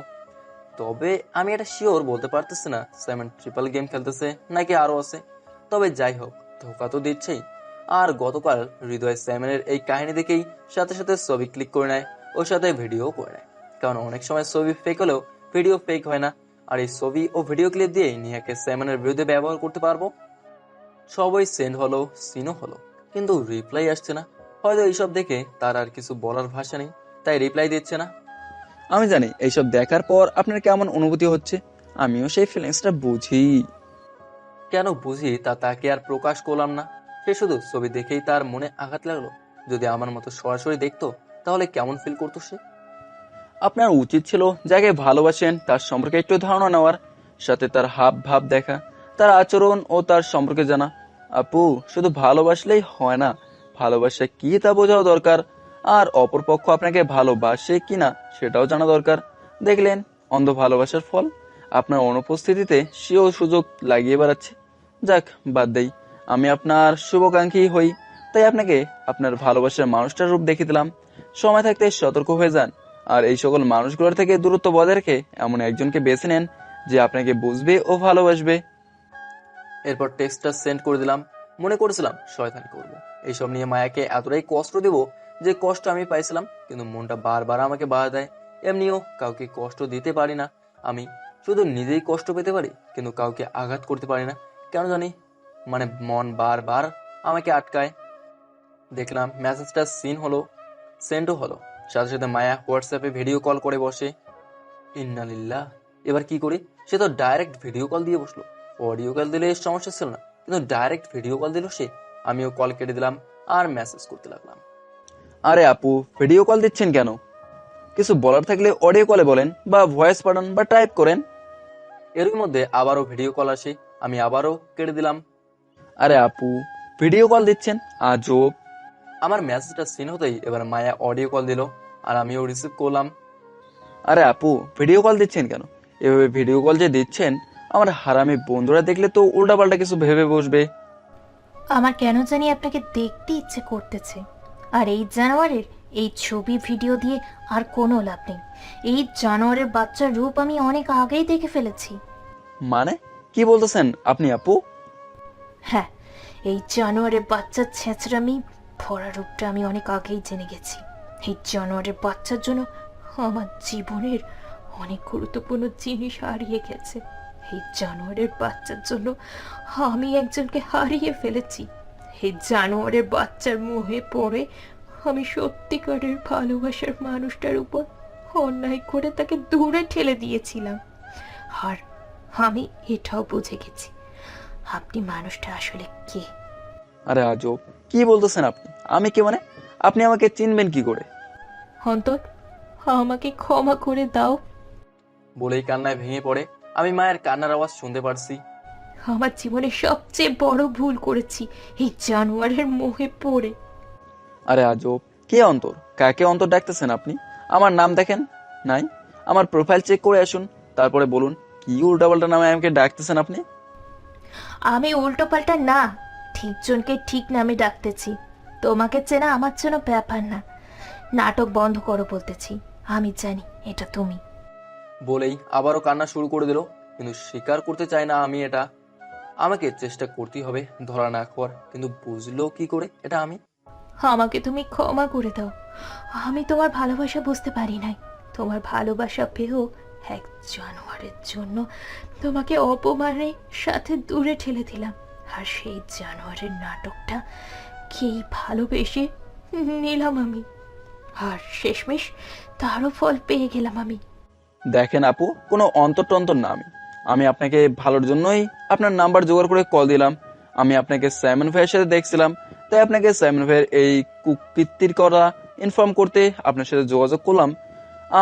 তবে আমি এটা শিওর বলতে পারতেছি না সাইমন ট্রিপল গেম খেলতেছে নাকি আরো আছে। তবে যাই হোক, ধোকা তো দিচ্ছেই। আর গতকাল হৃদয় সাইমনের এই কাহিনী দেখেই সাথে সাথে ছবি ক্লিক করে নেয়, ওর সাথে ভিডিও করে নেয়, কারণ অনেক সময় ছবি ফেক হলেও ভিডিও ফেক হয় না। আর এই ছবি ও ভিডিও ক্লিপ দিয়ে নিহাকে সাইমনের বিরুদ্ধে ব্যবহার করতে পারবো। সবই সেন্ড হলো, সিনও হলো, কিন্তু রিপ্লাই আসছে না। হয়তো এইসব দেখে তার আর কিছু বলার ভাষা নেই, তাই রিপ্লাই দিচ্ছে না। আমি জানি এইসব দেখার পর আপনার কেমন অনুভূতি হচ্ছে, আমিও সেই ফিলিংসটা বুঝি। কেন বুঝি তা তাকে আর প্রকাশ করলাম না। সে শুধু ছবি দেখেই তার মনে আঘাত লাগলো। যদি আমার মতো সরাসরি দেখতো তাহলে কেমন ফিল করতো সে। আপনার উচিত ছিল যাকে ভালোবাসেন তার সম্পর্কে একটু ধারণা নেওয়ার, সাথে তার হাব ভাব দেখা, তার আচরণ ও তার সম্পর্কে জানা। আপু শুধু ভালোবাসলেই হয় না, ভালোবাসা কি তা বোঝাও দরকার, আর অপরপক্ষ আপনাকে ভালোবাসে কিনা সেটাও জানা দরকার। দেখলেন অন্ধ ভালোবাসার ফল, আপনার অনুপস্থিতিতে সেও সুযোগ লাগিয়ে বেড়াচ্ছে। যাক বাদ দেই, আমি আপনার শুভাকাঙ্ক্ষী হই, তাই আপনাকে আপনার ভালোবাসার মানুষটার রূপ দেখিয়ে দিলাম। সময় থাকতে সতর্ক হয়ে যান, আর এই সকল মানুষগুলোর থেকে দূরত্ব বজায় রেখে এমন একজনকে বেছে নেন যে আপনাকে বুঝবে ও ভালোবাসবে। এরপর টেক্সটটা সেন্ড করে দিলাম। মনে করেছিলাম শয়তানি করবো, এইসব নিয়ে মায়াকে এতটাই কষ্ট দেব যে কষ্ট আমি পাইছিলাম, কিন্তু মনটা বারবার আমাকে বাধা দেয়। এমনিও কাউকে কষ্ট দিতে পারি না আমি, শুধু নিজেই কষ্ট পেতে পারি, কিন্তু কাউকে আঘাত করতে পারি না কেন জানি। মানে মন বারবার আমাকে আটকায়। দেখলাম মেসেজটা সিন হলো, সেন্ডও হলো, সাথে সাথে মায়া হোয়াটসঅ্যাপে ভিডিও কল করে বসে। ইন্নালিল্লাহ, এবার কি করি? সে তো ডাইরেক্ট ভিডিও কল দিয়ে বসলো। অডিও কল দিলে সমস্যা ছিল না, কিন্তু ডাইরেক্ট ভিডিও কল দিল সে। আমিও কল কেটে দিলাম আর মেসেজ করতে লাগলাম। আরে আপু, ভিডিও কল দিচ্ছেন কেন? কিছু বলার থাকলে অডিও কলে বলেন বা ভয়েস পাঠান বা টাইপ করেন। এর মধ্যে আবারও ভিডিও কল আসে, আমি আবারও কেটে দিলাম। আরে আপু, ভিডিও কল দিচ্ছেন, আজব। আমার মেসেজটা সিন হতেই এবার মায়া অডিও কল দিল আর আমিও রিসিভ করলাম। আরে আপু, ভিডিও কল দিচ্ছেন কেন? এভাবে ভিডিও কল যে দিচ্ছেন, আমার হারামি বন্ধুরা দেখলে তো উল্টাপাল্টা কিছু ভেবে বসবে। আমার কেন জানি আপনাকে দেখতে ইচ্ছে করতেছে। আর এই জানোয়ারের এই ছবি ভিডিও দিয়ে আর কোনো লাভ নেই। এই জানোয়ারের বাচ্চার রূপ আমি অনেক আগেই দেখে ফেলেছি। মানে কি বলতেছেন আপনি আপু? হ্যাঁ, এই জানোয়ারের বাচ্চার ছেঁচড়ামি ভরা রূপটা আমি অনেক আগেই জেনে গেছি। এই জানোয়ারের বাচ্চার জন্য আমার জীবনের অনেক গুরুত্বপূর্ণ জিনিস হারিয়ে গেছে। এই জানোয়ারের বাচ্চার জন্য আমি একজনকে হারিয়ে ফেলেছি। এই জানোয়ারের বাচ্চার মোহে পড়ে আমি সত্যিকারের ভালোবাসার মানুষটার উপর অন্যায় করে তাকে দূরে ঠেলে দিয়েছিলাম। আর আমি এটাও বুঝে গেছি আপনি মানুষটা আসলে কে। আরে আজব, কি বলতেছেন আপনি? আমি কে মানে? আপনি আমাকে চিনবেন কি করে? অন্তর, আমাকে ক্ষমা করে দাও। বলেই কান্নায় ভেঙে পড়ে। আমি মায়ের কান্নার আওয়াজ শুনতে পারছি। আমার জীবনে সবচেয়ে বড় ভুল করেছি এই জানোয়ারের মোহে পড়ে। আরে আজব, কে অন্তর? কাকে অন্তর ডাকতেছেন আপনি? আমার নাম দেখেন নাই? আমার প্রোফাইল চেক করে আসুন, তারপরে বলুন কি উল্টাপাল্টা নামে আমাকে ডাকতেছেন আপনি। আমি উল্টো পাল্টা না, ঠিক জনকে ঠিক নামে ডাকতেছি। তোমাকে চেনা আমার জন্য ব্যাপার না। নাটক বন্ধ করো বলতেছি। আমি জানি এটা তুমি। বলেই আবারও কান্না শুরু করে দিল, কিন্তু স্বীকার করতে চায় না আমি এটা। আমাকে চেষ্টা করতেই হবে ধরা না খাওয়ার, কিন্তু বুঝলো কি করে এটা আমি? আমাকে তুমি ক্ষমা করে দাও। আমি তোমার ভালোবাসা বুঝতে পারি নাই। তোমার ভালোবাসা পেয়েও এক জানোয়ারের জন্য তোমাকে অপমানের সাথে দূরে ঠেলে দিলাম। আর সেই জানোয়ারের নাটকটা কেই ভালোবেসে নিলাম আমি। আর শেষমেশ তারও ফল পেয়ে গেলাম আমি। দেখেন আপু, কোনো অন্তর টন্তর না আমি আপনাকে ভালোর জন্যই আপনার নাম্বার জোগাড় করে কল দিলাম। আমি আপনাকে সাইমন ভাইয়ের সাথে দেখছিলাম, তাই আপনাকে সাইমন ভাইয়ের এই কুকৃতির করা ইনফর্ম করতে আপনার সাথে যোগাযোগ করলাম।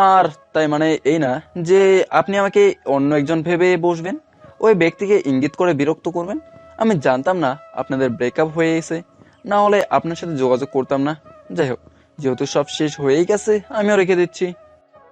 আর তাই মানে এই না যে আপনি আমাকে অন্য একজন ভেবে বসবেন, ওই ব্যক্তিকে ইঙ্গিত করে বিরক্ত করবেন। আমি জানতাম না আপনাদের ব্রেকআপ হয়ে গেছে, না হলে আপনার সাথে যোগাযোগ করতাম না। যাই হোক, যেহেতু সব শেষ হয়েই গেছে, আমিও রেখে দিচ্ছি।